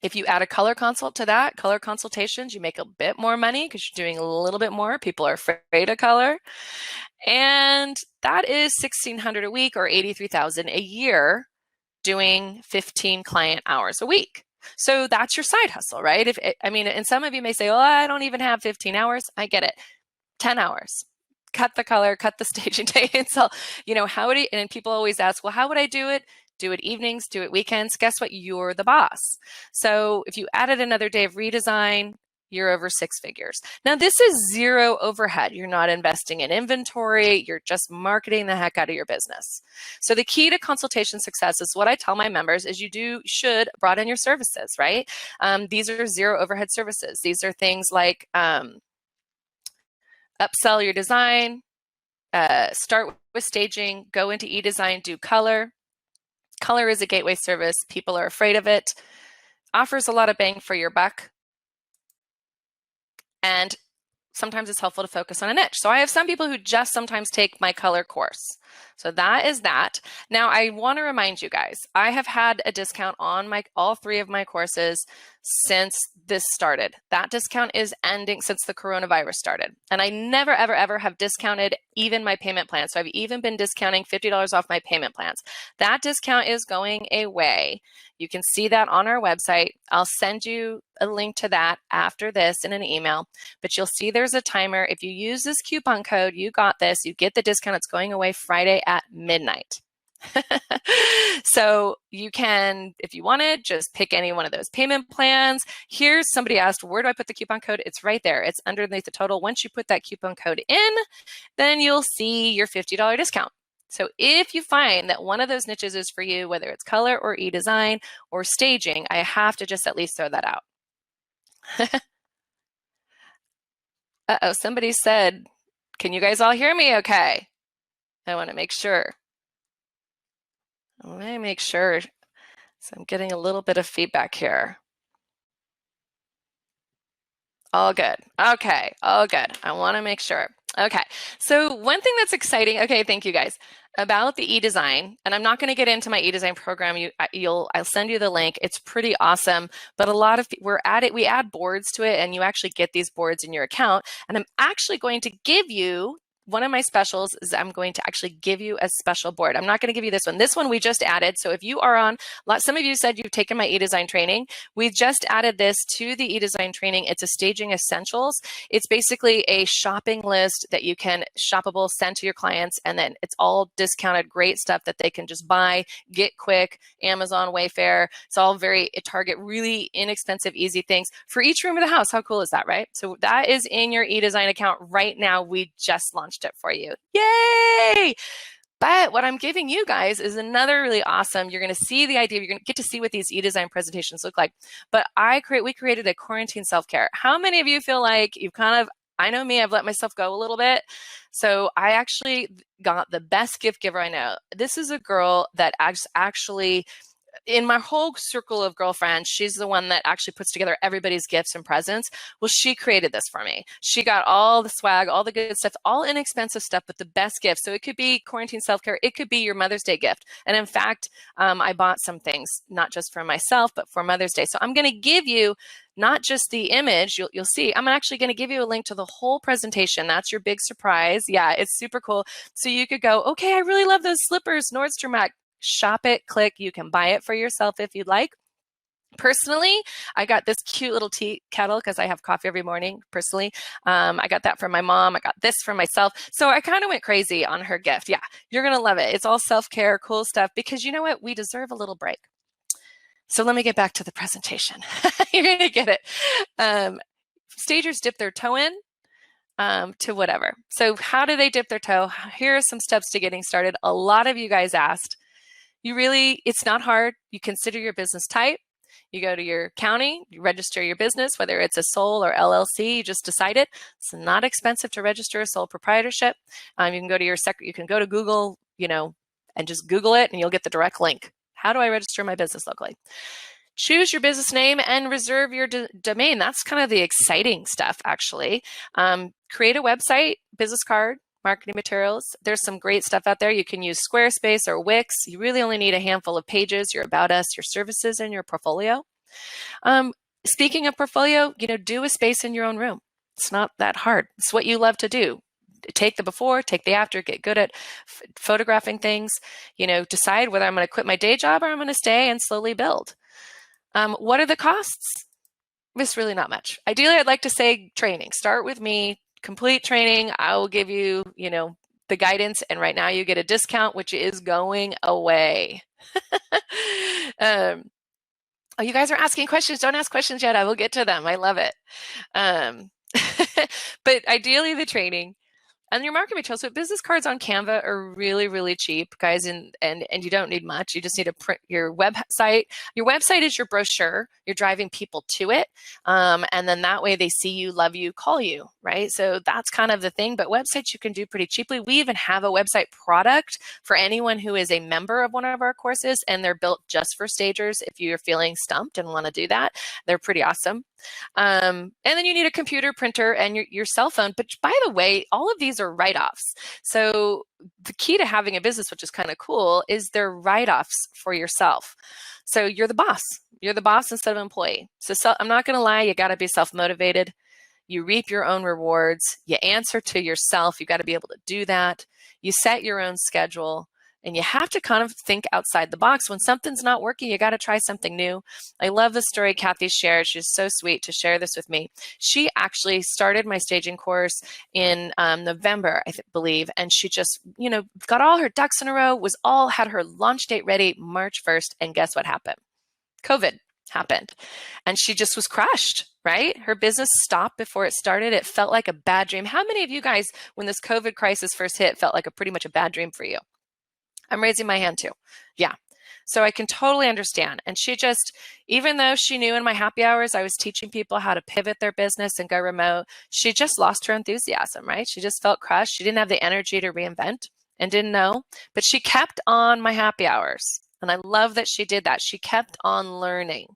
if you add a color consult to that, color consultations, you make a bit more money because you're doing a little bit more. People are afraid of color. And that is $1,600 a week or $83,000 a year doing 15 client hours a week. So that's your side hustle, right? And some of you may say, well, I don't even have 15 hours. I get it. 10 hours. Cut the color, cut the staging day. And so, and people always ask, well, how would I do it? Do it evenings, do it weekends. Guess what? You're the boss. So if you added another day of redesign, you're over 6 figures. Now, this is 0 overhead. You're not investing in inventory. You're just marketing the heck out of your business. So the key to consultation success is what I tell my members is you should broaden your services, right? These are 0 overhead services. These are things like upsell your design, start with staging, go into e-design, do color. Color is a gateway service. People are afraid of it. Offers a lot of bang for your buck. And sometimes it's helpful to focus on a niche. So I have some people who just sometimes take my color course. So that is that. Now I want to remind you guys, I have had a discount on all 3 of my courses since this started. That discount is ending since the coronavirus started. And I never, ever, ever have discounted even my payment plan. So I've even been discounting $50 off my payment plans. That discount is going away. You can see that on our website. I'll send you a link to that after this in an email, but you'll see there's a timer. If you use this coupon code, you got this, you get the discount. It's going away Friday at midnight. So you can, if you wanted, just pick any one of those payment plans. Here's somebody asked, where do I put the coupon code? It's right there. It's underneath the total. Once you put that coupon code in, then you'll see your $50 discount. So if you find that one of those niches is for you, whether it's color or e-design or staging, I have to just at least throw that out. Uh-oh, somebody said, can you guys all hear me okay? I want to make sure. Let me make sure. So I'm getting a little bit of feedback here. All good. Okay, all good. I want to make sure. Okay, so one thing that's exciting, okay, thank you guys, about the e-design, and I'm not going to get into my e-design program. I'll send you the link. It's pretty awesome, but a lot of we add boards to it, and you actually get these boards in your account. And I'm actually going to give you one of my specials is I'm going to actually give you a special board. I'm not going to give you this one. This one we just added. So if you are on, some of you said you've taken my e-design training. We just added this to the e-design training. It's a staging essentials. It's basically a shopping list that you can shoppable send to your clients, and then it's all discounted, great stuff that they can just buy, get quick, Amazon, Wayfair. It's all very Target, really inexpensive, easy things for each room of the house. How cool is that, right? So that is in your e-design account right now. We just launched it for you. Yay! But what I'm giving you guys is another really awesome, you're going to see the idea, you're going to get to see what these e-design presentations look like. But we created a quarantine self-care. How many of you feel like you've I know me, I've let myself go a little bit. So I actually got the best gift giver I know. This is a girl that actually, in my whole circle of girlfriends, she's the one that actually puts together everybody's gifts and presents. Well, she created this for me. She got all the swag, all the good stuff, all inexpensive stuff, but the best gift. So it could be quarantine self-care. It could be your Mother's Day gift. And in fact, I bought some things, not just for myself, but for Mother's Day. So I'm going to give you not just the image, you'll see, I'm actually going to give you a link to the whole presentation. That's your big surprise. Yeah, it's super cool. So you could go, okay, I really love those slippers, Nordstrom Rack. Shop it, click, you can buy it for yourself if you'd like. Personally, I got this cute little tea kettle because I have coffee every morning, personally. I got that from my mom. I got this for myself. So I kind of went crazy on her gift. Yeah, you're going to love it. It's all self-care, cool stuff, because you know what? We deserve a little break. So let me get back to the presentation. You're going to get it. Stagers dip their toe in to whatever. So how do they dip their toe? Here are some steps to getting started. A lot of you guys asked. It's not hard. You consider your business type. You go to your county, you register your business, whether it's a sole or LLC, you just decide it. It's not expensive to register a sole proprietorship. You can go to you can go to Google, and just Google it and you'll get the direct link. How do I register my business locally? Choose your business name and reserve your domain. That's kind of the exciting stuff, actually. Create a website, business card, marketing materials. There's some great stuff out there. You can use Squarespace or Wix. You really only need a handful of pages, your about us, your services, and your portfolio. Speaking of portfolio, do a space in your own room. It's not that hard. It's what you love to do. Take the before, take the after, get good at photographing things, decide whether I'm going to quit my day job or I'm going to stay and slowly build. What are the costs? It's really not much. Ideally, I'd like to say training. Start with me. Complete training. I will give you, the guidance. And right now you get a discount, which is going away. Oh, you guys are asking questions. Don't ask questions yet. I will get to them. I love it. But ideally the training. and your marketing materials. So business cards on Canva are really, really cheap, guys, and you don't need much. You just need to print your website. Your website is your brochure. You're driving people to it, and then that way they see you, love you, call you, right? So that's kind of the thing. But websites you can do pretty cheaply. We even have a website product for anyone who is a member of one of our courses, and they're built just for stagers. If you're feeling stumped and want to do that, they're pretty awesome. And then you need a computer, printer, and your cell phone. But by the way, all of these are write-offs. So the key to having a business, which is kind of cool, is they're write-offs for yourself. So you're the boss. You're the boss instead of employee. So I'm not going to lie, you got to be self-motivated. You reap your own rewards. You answer to yourself. You got to be able to do that. You set your own schedule. And you have to kind of think outside the box. When something's not working, you got to try something new. I love the story Kathy shared. She's so sweet to share this with me. She actually started my staging course in November, I believe, and she just, got all her ducks in a row, had her launch date ready March 1st, and guess what happened? COVID happened, and she just was crushed, right? Her business stopped before it started. It felt like a bad dream. How many of you guys, when this COVID crisis first hit, felt like pretty much a bad dream for you? I'm raising my hand too. Yeah. So I can totally understand. And she just, even though she knew in my happy hours I was teaching people how to pivot their business and go remote, she just lost her enthusiasm, right? She just felt crushed. She didn't have the energy to reinvent and didn't know, but she kept on my happy hours. And I love that she did that. She kept on learning.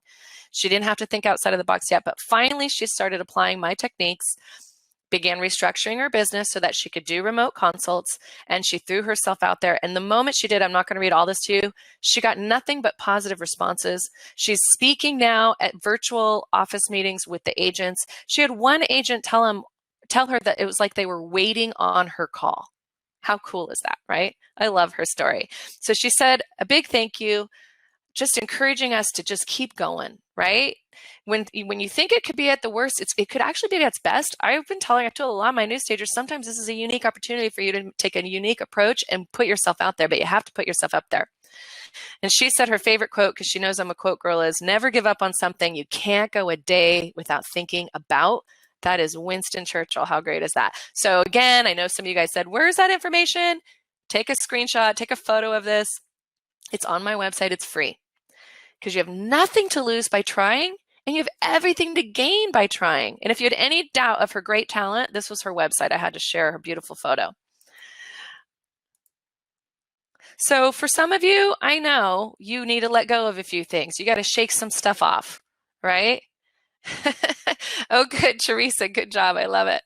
She didn't have to think outside of the box yet, but finally she started applying my techniques, began restructuring her business so that she could do remote consults, and she threw herself out there. And the moment she did, I'm not going to read all this to you, she got nothing but positive responses. She's speaking now at virtual office meetings with the agents. She had one agent tell her that it was like they were waiting on her call. How cool is that, right? I love her story. So she said a big thank you, just encouraging us to just keep going, right? When you think it could be at the worst, it could actually be at its best. I've told a lot of my new stagers, sometimes this is a unique opportunity for you to take a unique approach and put yourself out there, but you have to put yourself up there. And she said her favorite quote, because she knows I'm a quote girl, is never give up on something you can't go a day without thinking about. That is Winston Churchill. How great is that? So again, I know some of you guys said, where's that information? Take a screenshot, take a photo of this. It's on my website. It's free because you have nothing to lose by trying, and you have everything to gain by trying. And if you had any doubt of her great talent, this was her website. I had to share her beautiful photo. So for some of you, I know you need to let go of a few things. You got to shake some stuff off, right? Oh, good, Teresa. Good job. I love it.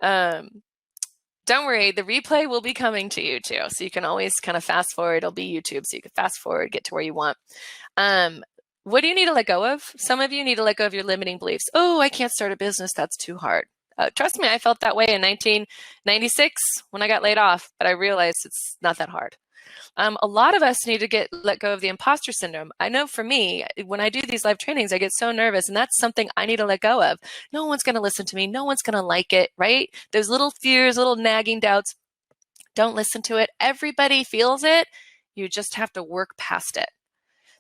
Don't worry, the replay will be coming to you too. So you can always kind of fast forward. It'll be YouTube, so you can fast forward, get to where you want. What do you need to let go of? Some of you need to let go of your limiting beliefs. Oh, I can't start a business. That's too hard. Trust me, I felt that way in 1996 when I got laid off, but I realized it's not that hard. A lot of us need to let go of the imposter syndrome. I know for me, when I do these live trainings, I get so nervous, and that's something I need to let go of. No one's going to listen to me. No one's going to like it, right? Those little fears, little nagging doubts, don't listen to it. Everybody feels it. You just have to work past it.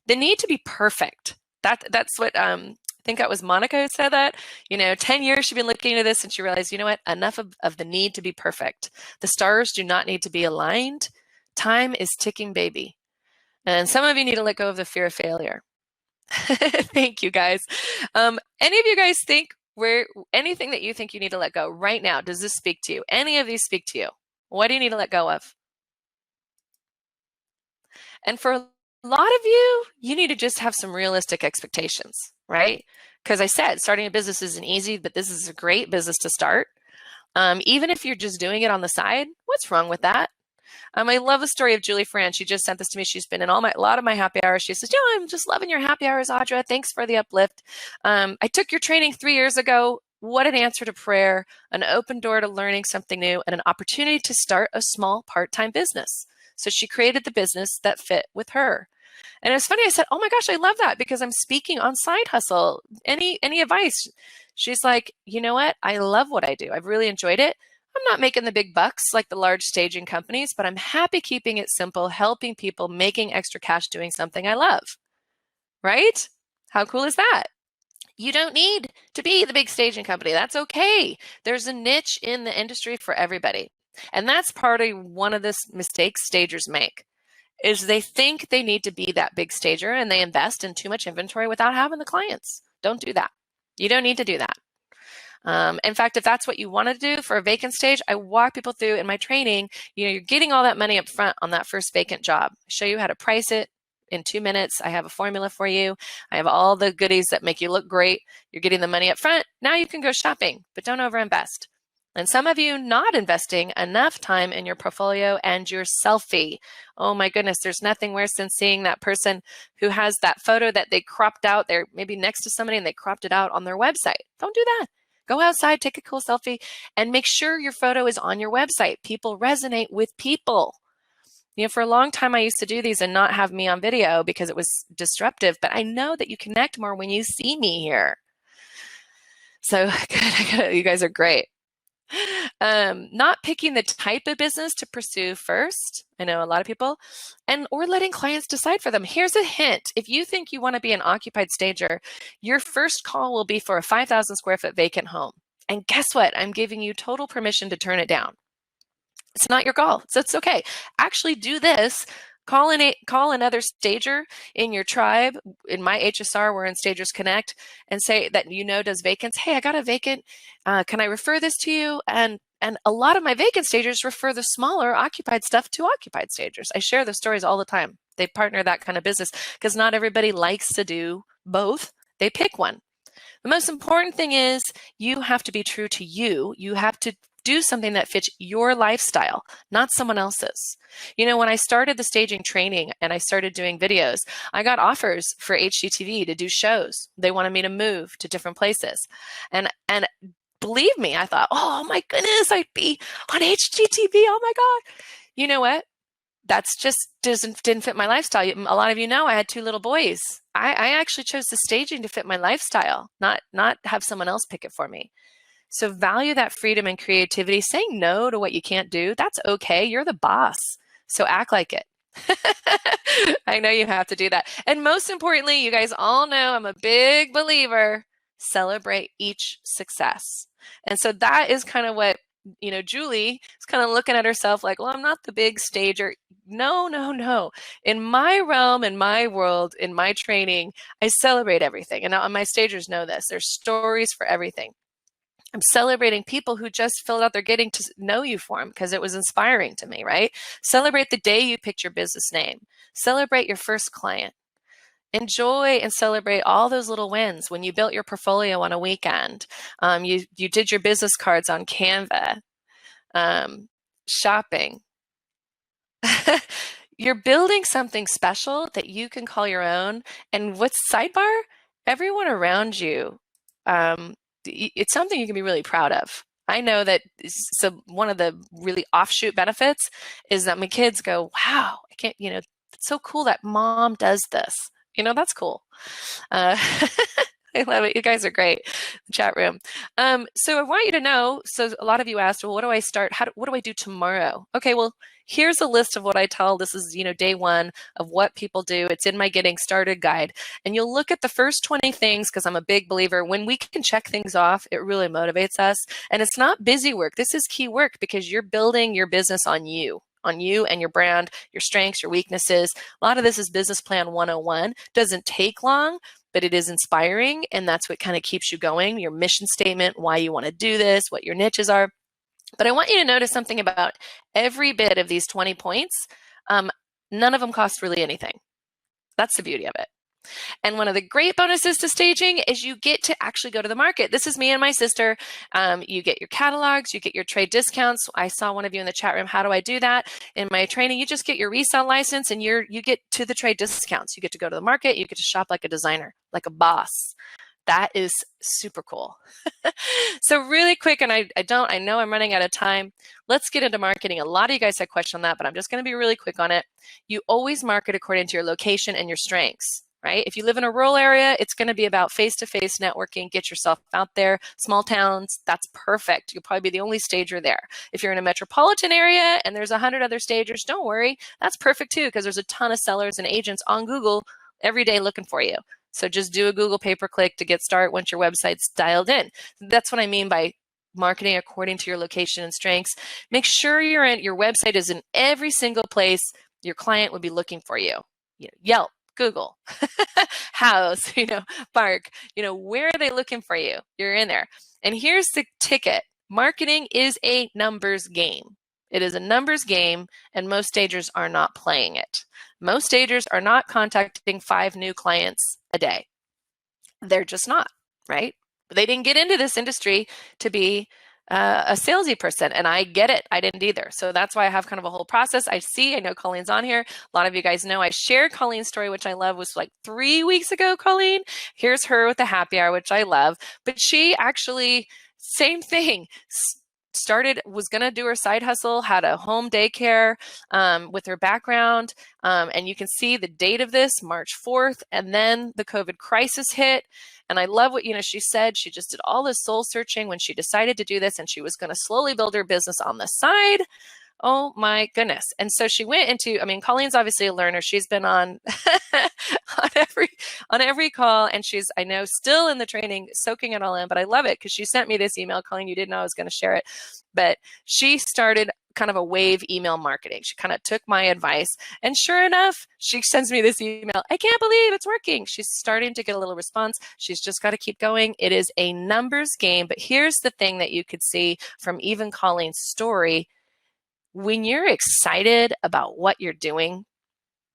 The need to be perfect. That's what, I think that was Monica who said that. 10 years she'd been looking into this, and she realized, you know what? Enough of the need to be perfect. The stars do not need to be aligned. Time is ticking, baby. And some of you need to let go of the fear of failure. Thank you, guys. Any of you guys think anything that you think you need to let go right now, does this speak to you? Any of these speak to you? What do you need to let go of? And for a lot of you, you need to just have some realistic expectations, right? Because I said, starting a business isn't easy, but this is a great business to start. Even if you're just doing it on the side, what's wrong with that? I love the story of Julie Fran. She just sent this to me. She's been in a lot of my happy hours. She says, I'm just loving your happy hours, Audra. Thanks for the uplift. I took your training 3 years ago. What an answer to prayer, an open door to learning something new, and an opportunity to start a small part-time business. So she created the business that fit with her. And it's funny, I said, oh my gosh, I love that because I'm speaking on Side Hustle. Any advice? She's like, you know what? I love what I do. I've really enjoyed it. I'm not making the big bucks like the large staging companies, but I'm happy keeping it simple, helping people, making extra cash doing something I love, right? How cool is that? You don't need to be the big staging company. That's okay. There's a niche in the industry for everybody. And that's part of one of the mistakes stagers make, is they think they need to be that big stager and they invest in too much inventory without having the clients. Don't do that. You don't need to do that. In fact, if that's what you want to do for a vacant stage, I walk people through in my training. You're getting all that money up front on that first vacant job. I show you how to price it in 2 minutes. I have a formula for you. I have all the goodies that make you look great. You're getting the money up front. Now you can go shopping, but don't overinvest. And some of you not investing enough time in your portfolio and your selfie. Oh my goodness, there's nothing worse than seeing that person who has that photo that they cropped out. They're maybe next to somebody and they cropped it out on their website. Don't do that. Go outside, take a cool selfie, and make sure your photo is on your website. People resonate with people. For a long time, I used to do these and not have me on video because it was disruptive, but I know that you connect more when you see me here. So good. You guys are great. Not picking the type of business to pursue first. I know a lot of people, or letting clients decide for them. Here's a hint. If you think you want to be an occupied stager, your first call will be for a 5,000 square foot vacant home. And guess what? I'm giving you total permission to turn it down. It's not your call, so it's okay. Actually do this. Call another stager in your tribe. In my HSR, we're in Stagers Connect, and say that does vacants. Hey, I got a vacant. Can I refer this to you? And a lot of my vacant stagers refer the smaller occupied stuff to occupied stagers. I share the stories all the time. They partner that kind of business because not everybody likes to do both. They pick one. The most important thing is you have to be true to you. You have to do something that fits your lifestyle, not someone else's. When I started the staging training and I started doing videos, I got offers for HGTV to do shows. They wanted me to move to different places. And believe me, I thought, oh my goodness, I'd be on HGTV. Oh my God. You know what? That's just didn't fit my lifestyle. A lot of you know I had 2 little boys. I actually chose the staging to fit my lifestyle, not have someone else pick it for me. So value that freedom and creativity. Saying no to what you can't do, that's okay. You're the boss. So act like it. I know you have to do that. And most importantly, you guys all know I'm a big believer, celebrate each success. And so that is kind of what, Julie is kind of looking at herself like, well, I'm not the big stager. No. In my realm, in my world, in my training, I celebrate everything. And my stagers know this. There's stories for everything. I'm celebrating people who just filled out their getting to know you form because it was inspiring to me, right? Celebrate the day you picked your business name. Celebrate your first client. Enjoy and celebrate all those little wins. When you built your portfolio on a weekend, you did your business cards on Canva, shopping. You're building something special that you can call your own. And what's sidebar? Everyone around you, it's something you can be really proud of. I know that one of the really offshoot benefits is that my kids go, wow, I can't, it's so cool that mom does this. That's cool. I love it. You guys are great. Chat room. So I want you to know, so a lot of you asked, well, what do I start? What do I do tomorrow? Okay, well, here's a list of what I tell. This is, day 1 of what people do. It's in my Getting Started guide. And you'll look at the first 20 things because I'm a big believer. When we can check things off, it really motivates us. And it's not busy work. This is key work because you're building your business on you and your brand, your strengths, your weaknesses. A lot of this is business plan 101. Doesn't take long, but it is inspiring. And that's what kind of keeps you going. Your mission statement, why you want to do this, what your niches are. But I want you to notice something about every bit of these 20 points. None of them cost really anything. That's the beauty of it. And one of the great bonuses to staging is you get to actually go to the market. This is me and my sister. You get your catalogs, you get your trade discounts. I saw one of you in the chat room. How do I do that? In my training, you just get your resale license and you get to the trade discounts. You get to go to the market. You get to shop like a designer, like a boss. That is super cool. So really quick, and I know I'm running out of time. Let's get into marketing. A lot of you guys had questions on that, but I'm just going to be really quick on it. You always market according to your location and your strengths. Right? If you live in a rural area, it's going to be about face-to-face networking. Get yourself out there. Small towns, that's perfect. You'll probably be the only stager there. If you're in a metropolitan area and there's 100 other stagers, don't worry. That's perfect too, because there's a ton of sellers and agents on Google every day looking for you. So just do a Google pay-per-click to get started once your website's dialed in. That's what I mean by marketing according to your location and strengths. Make sure your website is in every single place your client would be looking for you. Yelp, Google, House, Bark, where are they looking for you? You're in there. And here's the ticket. Marketing is a numbers game. It is a numbers game, and most stagers are not playing it. Most stagers are not contacting 5 new clients a day. They're just not, right? They didn't get into this industry to be a salesy person, and I get it. I didn't either. So that's why I have kind of a whole process. I know Colleen's on here. A lot of you guys know I shared Colleen's story, which I love, was like 3 weeks ago, Colleen. Here's her with the happy hour, which I love. But she actually, same thing, was going to do her side hustle, had a home daycare with her background. And you can see the date of this, March 4th. And then the COVID crisis hit. And I love what, she said. She just did all this soul searching when she decided to do this, and she was going to slowly build her business on the side. Oh my goodness. And so she went into, Colleen's obviously a learner. She's been on on every call, and she's, I know, still in the training, soaking it all in, but I love it because she sent me this email. Colleen, you didn't know I was going to share it, but she started kind of a wave email marketing. She kind of took my advice, and sure enough, she sends me this email. I can't believe it's working. She's starting to get a little response. She's just got to keep going. It is a numbers game, but here's the thing that you could see from even Colleen's story. When you're excited about what you're doing,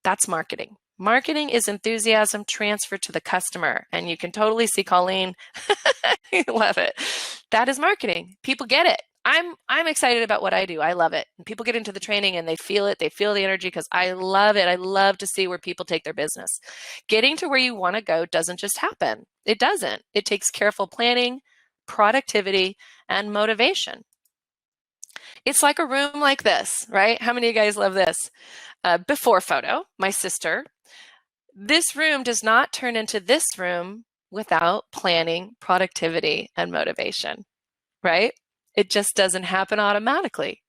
that's marketing. Marketing is enthusiasm transferred to the customer. And you can totally see Colleen. I love it. That is marketing. People get it. I'm excited about what I do. I love it. And people get into the training and they feel it. They feel the energy because I love it. I love to see where people take their business. Getting to where you want to go doesn't just happen. It doesn't. It takes careful planning, productivity, and motivation. It's like a room like this, right? How many of you guys love this? Before photo, my sister. This room does not turn into this room without planning, productivity, and motivation, right? It just doesn't happen automatically.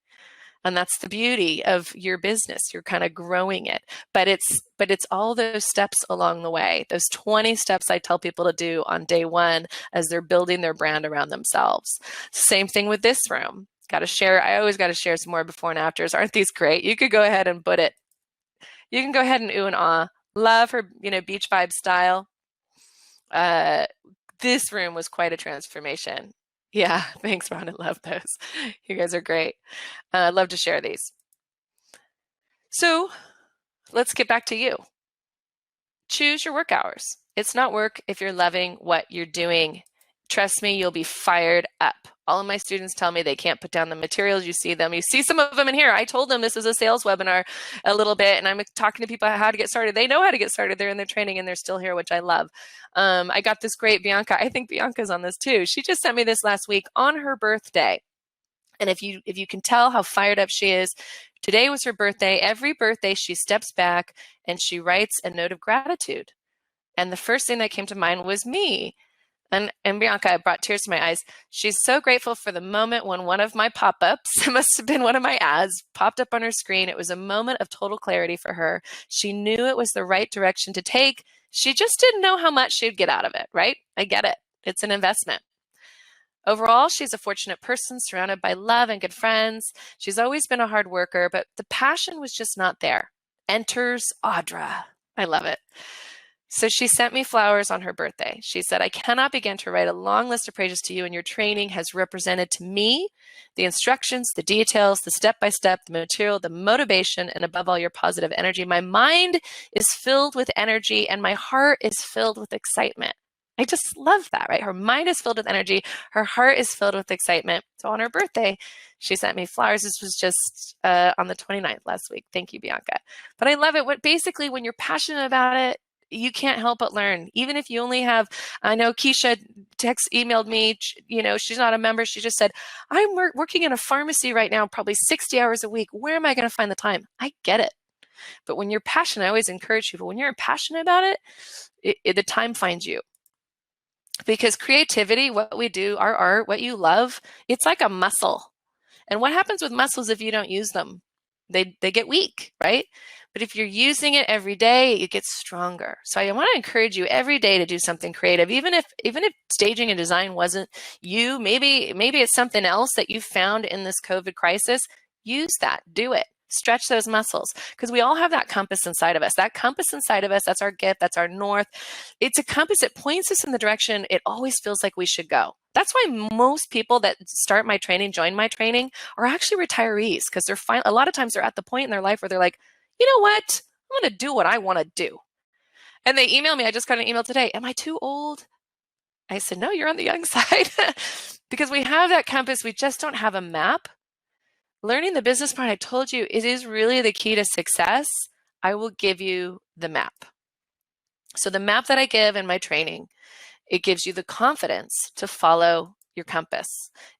And that's the beauty of your business. You're kind of growing it. But it's all those steps along the way, those 20 steps I tell people to do on day one as they're building their brand around themselves. Same thing with this room. I always got to share some more before and afters. Aren't these great? You could go ahead and put it. You can go ahead and ooh and ah. Love her, beach vibe style. This room was quite a transformation. Yeah, thanks, Ron. I love those. You guys are great. I'd love to share these. So let's get back to you. Choose your work hours. It's not work if you're loving what you're doing. Trust me, you'll be fired up. All of my students tell me they can't put down the materials. You see them. You see some of them in here. I told them this is a sales webinar a little bit, and I'm talking to people about how to get started. They know how to get started. They're in their training, and they're still here, which I love. I got this great Bianca. I think Bianca's on this too. She just sent me this last week on her birthday. And if you can tell how fired up she is, today was her birthday. Every birthday, she steps back and she writes a note of gratitude. And the first thing that came to mind was me. And Bianca brought tears to my eyes. She's so grateful for the moment when one of my pop-ups, it must have been one of my ads, popped up on her screen. It was a moment of total clarity for her. She knew it was the right direction to take. She just didn't know how much she'd get out of it, right? I get it. It's an investment. Overall, she's a fortunate person surrounded by love and good friends. She's always been a hard worker, but the passion was just not there. Enters Audra. I love it. So she sent me flowers on her birthday. She said, I cannot begin to write a long list of praises to you, and your training has represented to me the instructions, the details, the step-by-step, the material, the motivation, and above all, your positive energy. My mind is filled with energy, and my heart is filled with excitement. I just love that, right? Her mind is filled with energy. Her heart is filled with excitement. So on her birthday, she sent me flowers. This was just on the 29th last week. Thank you, Bianca. But I love it. When you're passionate about it, you can't help but learn. Even if you only have, I know Keisha emailed me, she's not a member. She just said, I'm working in a pharmacy right now, probably 60 hours a week. Where am I going to find the time? I get it. But when you're passionate, I always encourage people, when you're passionate about it, the time finds you. Because creativity, what we do, our art, what you love, it's like a muscle. And what happens with muscles if you don't use them? They get weak, right? But if you're using it every day, it gets stronger. So I want to encourage you every day to do something creative. Even if staging and design wasn't you, maybe it's something else that you found in this COVID crisis. Use that. Do it. Stretch those muscles, because we all have that compass inside of us. That compass inside of us, that's our gift, that's our north. It's a compass that points us in the direction it always feels like we should go. That's why most people that start my training, join my training, are actually retirees, because a lot of times they're at the point in their life where they're like, you know what? I'm going to do what I want to do. And they email me. I just got an email today. Am I too old? I said, no, you're on the young side. Because we have that compass. We just don't have a map. Learning the business part, I told you, it is really the key to success. I will give you the map. So the map that I give in my training, it gives you the confidence to follow your compass.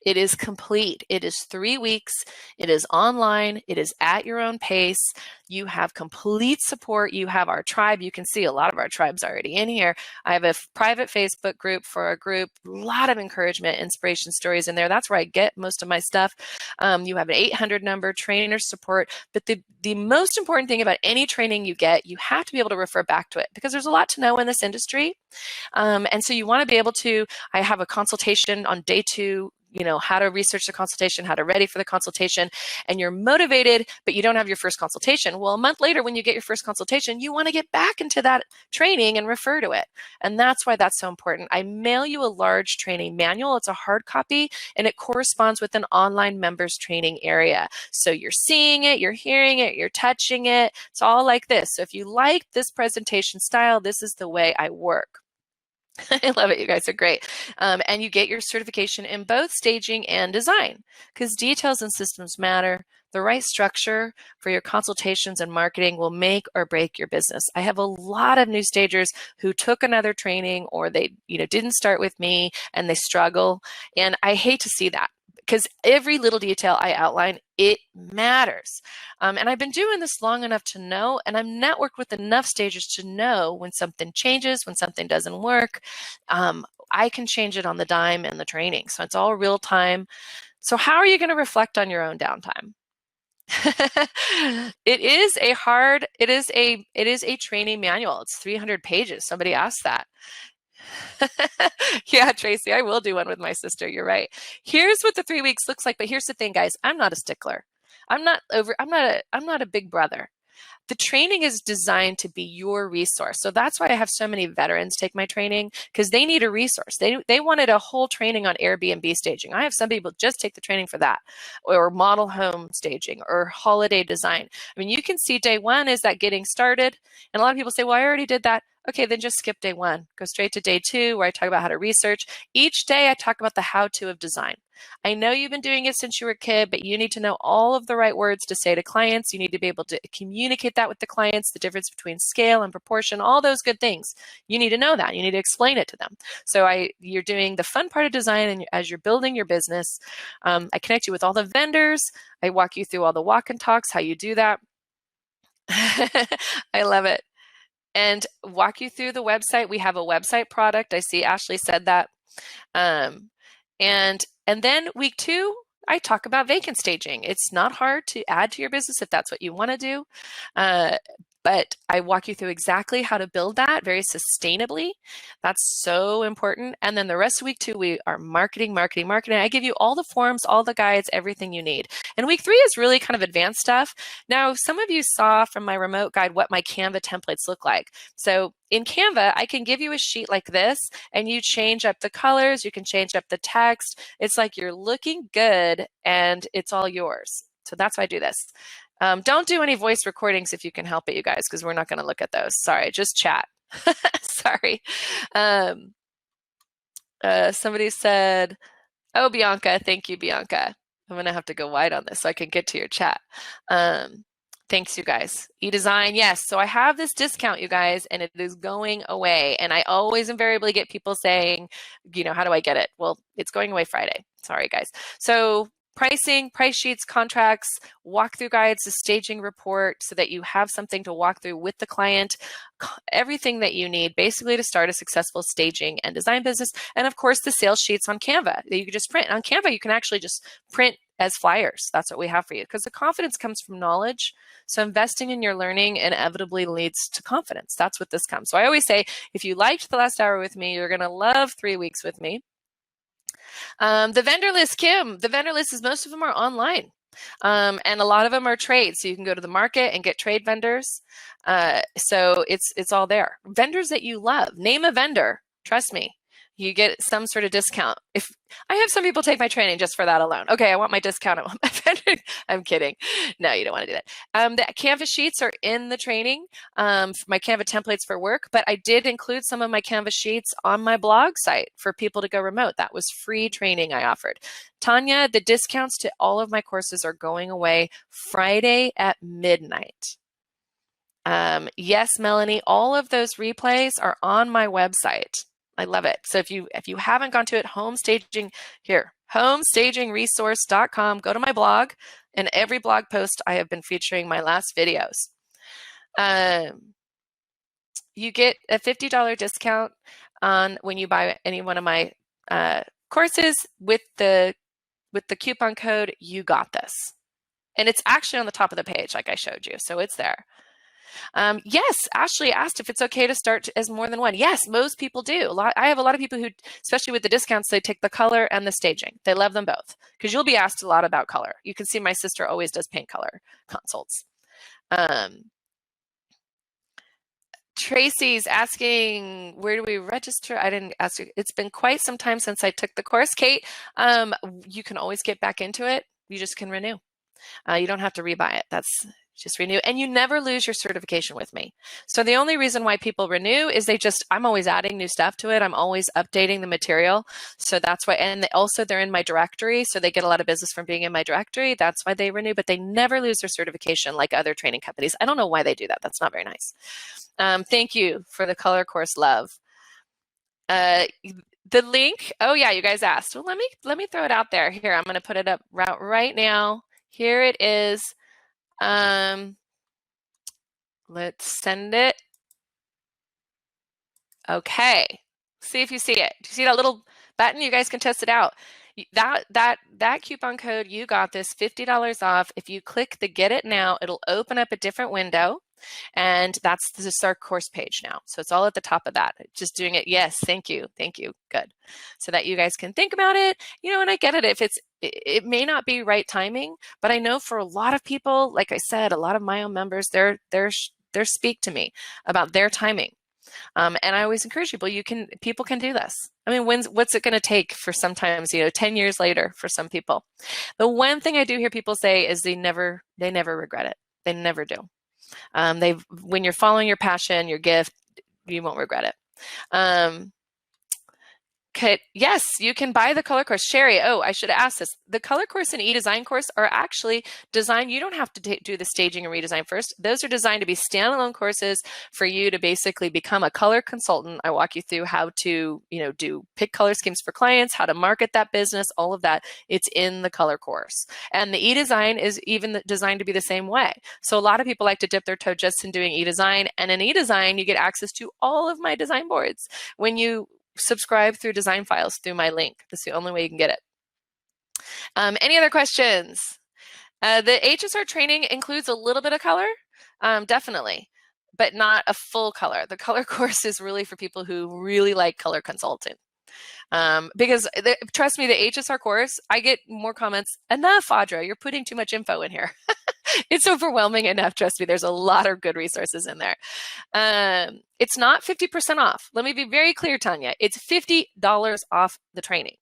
It is complete. It is 3 weeks. It is online. It is at your own pace. You have complete support. You have our tribe. You can see a lot of our tribe's already in here. I have a private Facebook group for a group, a lot of encouragement, inspiration stories in there. That's where I get most of my stuff. You have an 800 number, trainer support. But the most important thing about any training you get, you have to be able to refer back to it, because there's a lot to know in this industry. And so you want to be able to, I have a consultation on day 2, how to research the consultation, how to ready for the consultation, and you're motivated, but you don't have your first consultation. Well, a month later, when you get your first consultation, you want to get back into that training and refer to it. And that's why that's so important. I mail you a large training manual. It's a hard copy, and it corresponds with an online members training area. So you're seeing it, you're hearing it, you're touching it. It's all like this. So if you like this presentation style, this is the way I work. I love it. You guys are great. And you get your certification in both staging and design, because details and systems matter. The right structure for your consultations and marketing will make or break your business. I have a lot of new stagers who took another training, or they didn't start with me and they struggle. And I hate to see that, because every little detail I outline, it matters. And I've been doing this long enough to know, and I'm networked with enough stagers to know when something changes, when something doesn't work. I can change it on the dime in the training. So it's all real time. So how are you going to reflect on your own downtime? It is a training manual. It's 300 pages. Somebody asked that. Yeah, Tracy, I will do one with my sister. You're right. Here's what the 3 weeks looks like. But here's the thing, guys. I'm not a stickler. I'm not a big brother. The training is designed to be your resource. So that's why I have so many veterans take my training, because they need a resource. They wanted a whole training on Airbnb staging. I have some people just take the training for that, or model home staging, or holiday design. I mean, you can see day 1 is that getting started. And a lot of people say, well, I already did that. Okay, then just skip day 1. Go straight to day 2, where I talk about how to research. Each day I talk about the how-to of design. I know you've been doing it since you were a kid, but you need to know all of the right words to say to clients. You need to be able to communicate that with the clients, the difference between scale and proportion, all those good things. You need to know that. You need to explain it to them. So you're doing the fun part of design, and as you're building your business, I connect you with all the vendors. I walk you through all the walk and talks, how you do that. I love it. And walk you through the website. We have a website product. I see Ashley said that. And then week 2, I talk about vacant staging. It's not hard to add to your business if that's what you want to do. But I walk you through exactly how to build that very sustainably. That's so important. And then the rest of week 2, we are marketing. I give you all the forms, all the guides, everything you need. And week 3 is really kind of advanced stuff. Now, some of you saw from my remote guide what my Canva templates look like. So in Canva, I can give you a sheet like this, and you change up the colors, you can change up the text. It's like you're looking good, and it's all yours. So that's why I do this. Don't do any voice recordings if you can help it, you guys, because we're not going to look at those. Sorry, just chat. Sorry. Somebody said, oh, Bianca, thank you, Bianca. I'm going to have to go wide on this so I can get to your chat. Thanks, you guys. eDesign, yes. So I have this discount, you guys, and it is going away. And I always invariably get people saying, how do I get it? Well, it's going away Friday. Sorry, guys. So pricing, price sheets, contracts, walkthrough guides, the staging report, so that you have something to walk through with the client, everything that you need basically to start a successful staging and design business. And of course, the sales sheets on Canva that you can just print. On Canva, you can actually just print as flyers. That's what we have for you, because the confidence comes from knowledge. So investing in your learning inevitably leads to confidence. That's what this comes. So I always say, if you liked the last hour with me, you're going to love 3 weeks with me. The vendor list, Kim, the vendor list is, most of them are online. And a lot of them are trades. So you can go to the market and get trade vendors. So it's all there. Vendors that you love. Name a vendor. Trust me, you get some sort of discount. If I have some people take my training just for that alone. Okay, I want my discount. I want my vendor. I'm kidding. No, you don't want to do that. The Canva sheets are in the training, my Canva templates for work, but I did include some of my Canva sheets on my blog site for people to go remote. That was free training I offered. Tanya, the discounts to all of my courses are going away Friday at midnight. Yes, Melanie, all of those replays are on my website. I love it. So if you haven't gone to it, homestagingresource.com, go to my blog, and every blog post I have been featuring my last videos. You get a $50 discount on when you buy any one of my courses with the coupon code "You Got This," and it's actually on the top of the page, like I showed you, so it's there. Yes, Ashley asked if it's okay to start as more than one. Yes, most people do. I have a lot of people who, especially with the discounts, they take the color and the staging. They love them both, because you'll be asked a lot about color. You can see my sister always does paint color consults. Tracy's asking, where do we register? I didn't ask you. It's been quite some time since I took the course. Kate, you can always get back into it. You just can renew. You don't have to rebuy it. That's just renew, and you never lose your certification with me. So the only reason why people renew is I'm always adding new stuff to it. I'm always updating the material. So that's why, and they're in my directory. So they get a lot of business from being in my directory. That's why they renew, but they never lose their certification like other training companies. I don't know why they do that. That's not very nice. Thank you for the color course, love. The link, oh yeah, you guys asked. Well, let me throw it out there. Here, I'm going to put it up right now. Here it is. Let's send it. Okay. See if you see it. Do you see that little button? You guys can test it out. That coupon code, "You Got This," $50 off. If you click the Get It Now, it'll open up a different window. And that's the our course page now. So it's all at the top of that. Just doing it. Yes, thank you. Thank you. Good. So that you guys can think about it. And I get it. If it may not be right timing, but I know for a lot of people, like I said, a lot of my own members, they're speak to me about their timing. And I always encourage people can do this. I mean, what's it going to take for sometimes, 10 years later for some people? The one thing I do hear people say is they never regret it. They never do. When you're following your passion, your gift, you won't regret it. Yes, you can buy the color course. Sherry, I should have asked this. The color course and e-design course are actually designed. You don't have to do the staging and redesign first. Those are designed to be standalone courses for you to basically become a color consultant. I walk you through how to, pick color schemes for clients, how to market that business, all of that. It's in the color course. And the e-design is even designed to be the same way. So a lot of people like to dip their toe just in doing e-design. And in e-design, you get access to all of my design boards. When you subscribe through design files through my link. That's the only way you can get it. Any other questions? The HSR training includes a little bit of color, definitely, but not a full color. The color course is really for people who really like color consulting. Because trust me, the HSR course, I get more comments. Enough, Audra, you're putting too much info in here. It's overwhelming enough. Trust me, there's a lot of good resources in there. It's not 50% off. Let me be very clear, Tanya. It's $50 off the training.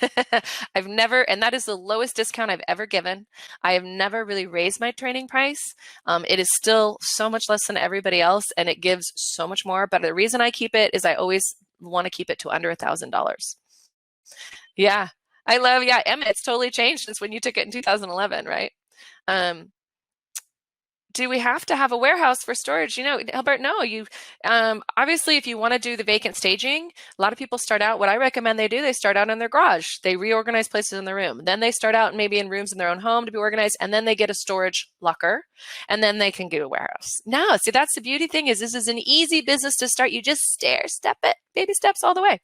And that is the lowest discount I've ever given. I have never really raised my training price. It is still so much less than everybody else, and it gives so much more. But the reason I keep it is I always want to keep it to under $1,000. Yeah, Emma, it's totally changed since when you took it in 2011, right? do we have to have a warehouse for storage? Albert, no. You obviously, if you want to do the vacant staging, a lot of people start out. What I recommend they start out in their garage. They reorganize places in the room. Then they start out maybe in rooms in their own home to be organized, and then they get a storage locker, and then they can get a warehouse. No, see, that's the beauty thing is this is an easy business to start. You just step it, baby steps all the way.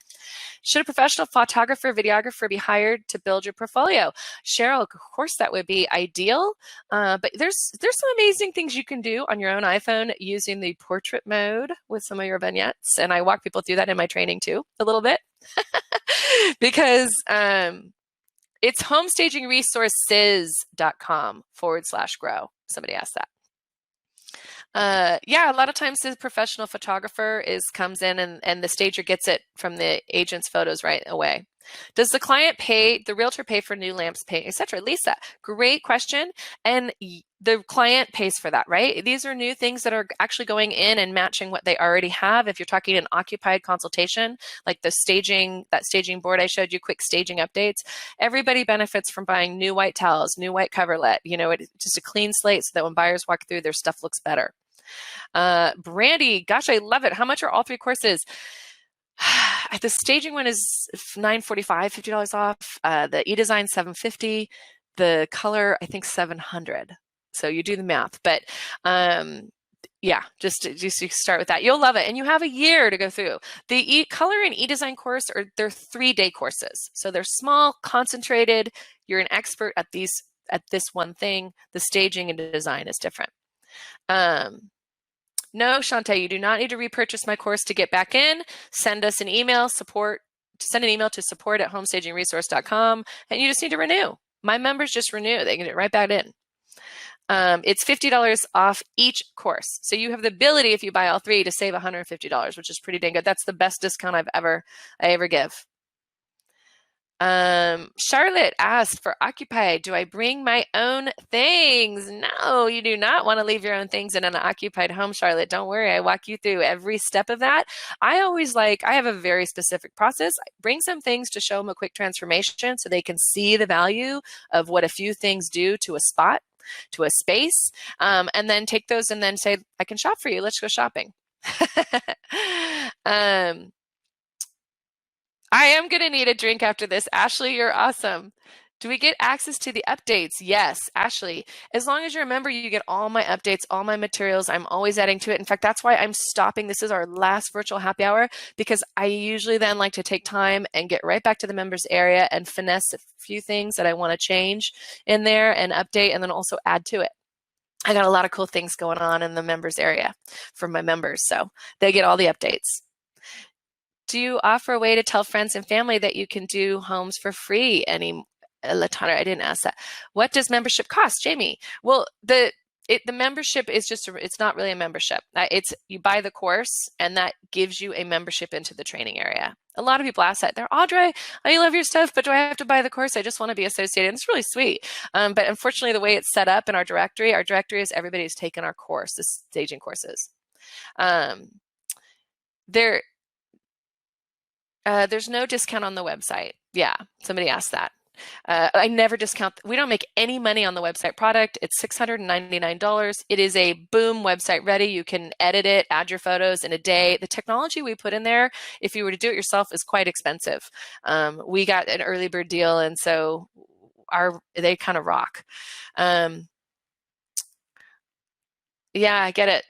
Should a professional photographer, videographer be hired to build your portfolio? Cheryl, of course, that would be ideal. But there's some amazing things you can do on your own iPhone using the portrait mode with some of your vignettes. And I walk people through that in my training too, a little bit. Because it's homestagingresources.com/grow. Somebody asked that. Yeah, a lot of times the professional photographer comes in and the stager gets it from the agent's photos right away. Does the realtor pay for new lamps, paint, etc.? Lisa, great question. And the client pays for that, right? These are new things that are actually going in and matching what they already have. If you're talking an occupied consultation, like that staging board I showed you, quick staging updates, everybody benefits from buying new white towels, new white coverlet, just a clean slate so that when buyers walk through, their stuff looks better. Brandy, gosh, I love it. How much are all 3 courses? The staging one is $945, $50 off. The e-design $750. The color, I think $700. So you do the math, but yeah, just you start with that. You'll love it, and you have a year to go through. The color and e-design course they're 3-day courses, so they're small, concentrated. You're an expert at this one thing. The staging and design is different. No, Shantae, you do not need to repurchase my course to get back in. Send us an email, send an email to support@homestagingresource.com, and you just need to renew. My members just renew. They can get it right back in. It's $50 off each course. So you have the ability, if you buy all 3, to save $150, which is pretty dang good. That's the best discount I ever give. Charlotte asked for occupied. Do I bring my own things? No, you do not want to leave your own things in an occupied home, Charlotte. Don't worry. I walk you through every step of that. I have a very specific process. I bring some things to show them a quick transformation so they can see the value of what a few things do to a spot, to a space, and then take those and then say, I can shop for you. Let's go shopping. I am going to need a drink after this. Ashley, you're awesome. Do we get access to the updates? Yes, Ashley. As long as you're a member, you get all my updates, all my materials. I'm always adding to it. In fact, that's why I'm stopping. This is our last virtual happy hour because I usually then like to take time and get right back to the members area and finesse a few things that I want to change in there and update and then also add to it. I got a lot of cool things going on in the members area for my members, so they get all the updates. Do you offer a way to tell friends and family that you can do homes for free? Latana, I didn't ask that. What does membership cost, Jamie? Well, the membership is it's not really a membership. You buy the course and that gives you a membership into the training area. A lot of people ask that. They're, Audra, I love your stuff, but do I have to buy the course? I just want to be associated. And it's really sweet. But unfortunately, the way it's set up in our directory is everybody who's taken our course, the staging courses. There's no discount on the website. Yeah, somebody asked that. I never discount. We don't make any money on the website product. It's $699. It is a boom website ready. You can edit it, add your photos in a day. The technology we put in there, if you were to do it yourself, is quite expensive. We got an early bird deal, and so they kind of rock. Yeah, I get it.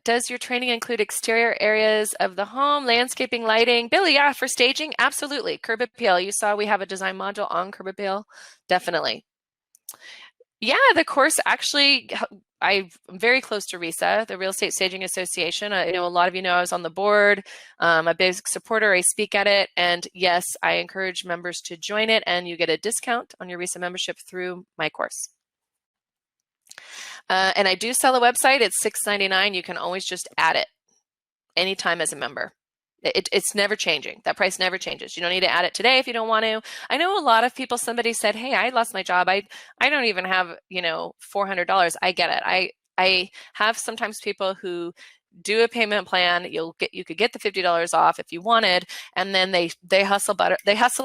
Does your training include exterior areas of the home, landscaping, lighting? Billy, yeah, for staging, absolutely. Curb appeal. You saw we have a design module on curb appeal. Definitely. Yeah, the course actually, I'm very close to RISA, the Real Estate Staging Association. I know a lot of you know I was on the board. I'm a big supporter. I speak at it. And yes, I encourage members to join it, and you get a discount on your RISA membership through my course. And I do sell a website. It's $6.99. You can always just add it anytime as a member. It's never changing. That price never changes. You don't need to add it today if you don't want to. I know a lot of people, somebody said, hey, I lost my job. I don't even have, $400. I get it. I have sometimes people who do a payment plan. You could get the $50 off if you wanted, and then they hustle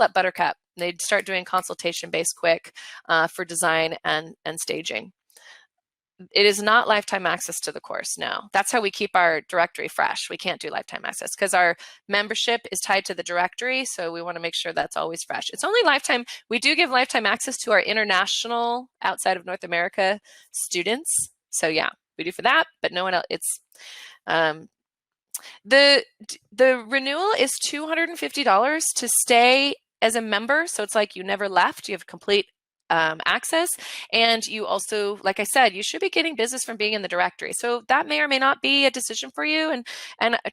at Buttercup. They start doing consultation based quick for design and staging. it is not lifetime access to the course. No, that's how we keep our directory fresh. We can't do lifetime access because our membership is tied to the directory. So we want to make sure that's always fresh. It's only lifetime. We do give lifetime access to our international, outside of North America, students. So yeah, we do for that, but no one else. It's um, the renewal is $250 to stay as a member. So it's like you never left. You have complete access. And you also, like I said, you should be getting business from being in the directory. So that may or may not be a decision for you. And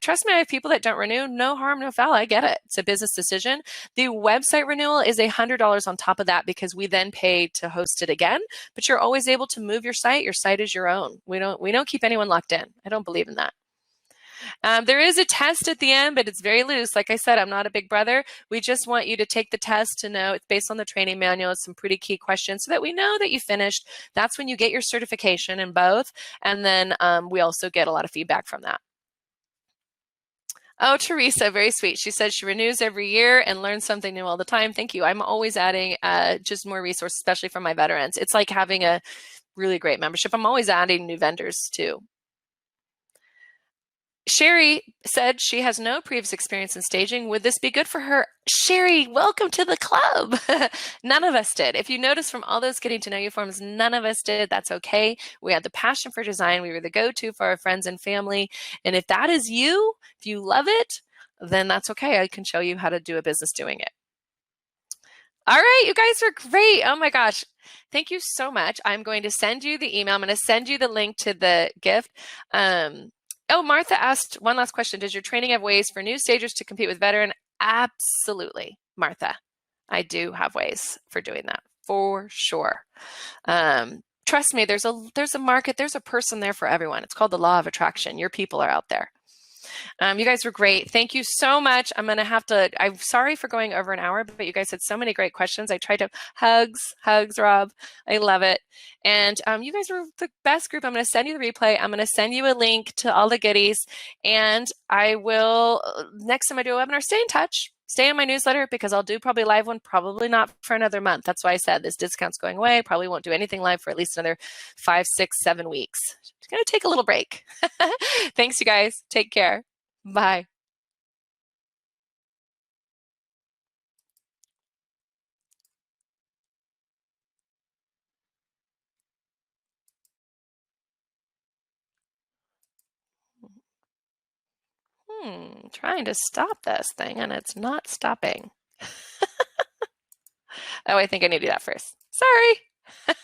trust me, I have people that don't renew. No harm, no foul. I get it. It's a business decision. The website renewal is $100 on top of that because we then pay to host it again. But you're always able to move your site. Your site is your own. We don't keep anyone locked in. I don't believe in that. There is a test at the end, but it's very loose. Like I said, I'm not a big brother. We just want you to take the test to know it's based on the training manual. It's some pretty key questions so that we know that you finished. That's when you get your certification in both. And then we also get a lot of feedback from that. Oh, Teresa, very sweet. She says she renews every year and learns something new all the time. Thank you. I'm always adding just more resources, especially for my veterans. It's like having a really great membership. I'm always adding new vendors too. Sherry said she has no previous experience in staging. Would this be good for her? Sherry, welcome to the club. None of us did. If you notice from all those getting to know you forms, none of us did. That's okay. We had the passion for design. We were the go-to for our friends and family. And if that is you, if you love it, then that's okay. I can show you how to do a business doing it. All right, you guys are great. Oh my gosh. Thank you so much. I'm going to send you the email. I'm going to send you the link to the gift. Oh, Martha asked one last question. Does your training have ways for new stagers to compete with veteran? Absolutely, Martha. I do have ways for doing that for sure. Trust me, there's a market, there's a person there for everyone. It's called the law of attraction. Your people are out there. You guys were great. Thank you so much. I'm sorry for going over an hour, but you guys had so many great questions. I tried to, hugs, Rob. I love it. And you guys were the best group. I'm going to send you the replay. I'm going to send you a link to all the goodies. And I will, next time I do a webinar, stay in touch. Stay on my newsletter because I'll do probably live one, probably not for another month. That's why I said this discount's going away. Probably won't do anything live for at least another 5, 6, 7 weeks. It's going to take a little break. Thanks, you guys. Take care. Bye. Trying to stop this thing and it's not stopping. Oh, I think I need to do that first. Sorry.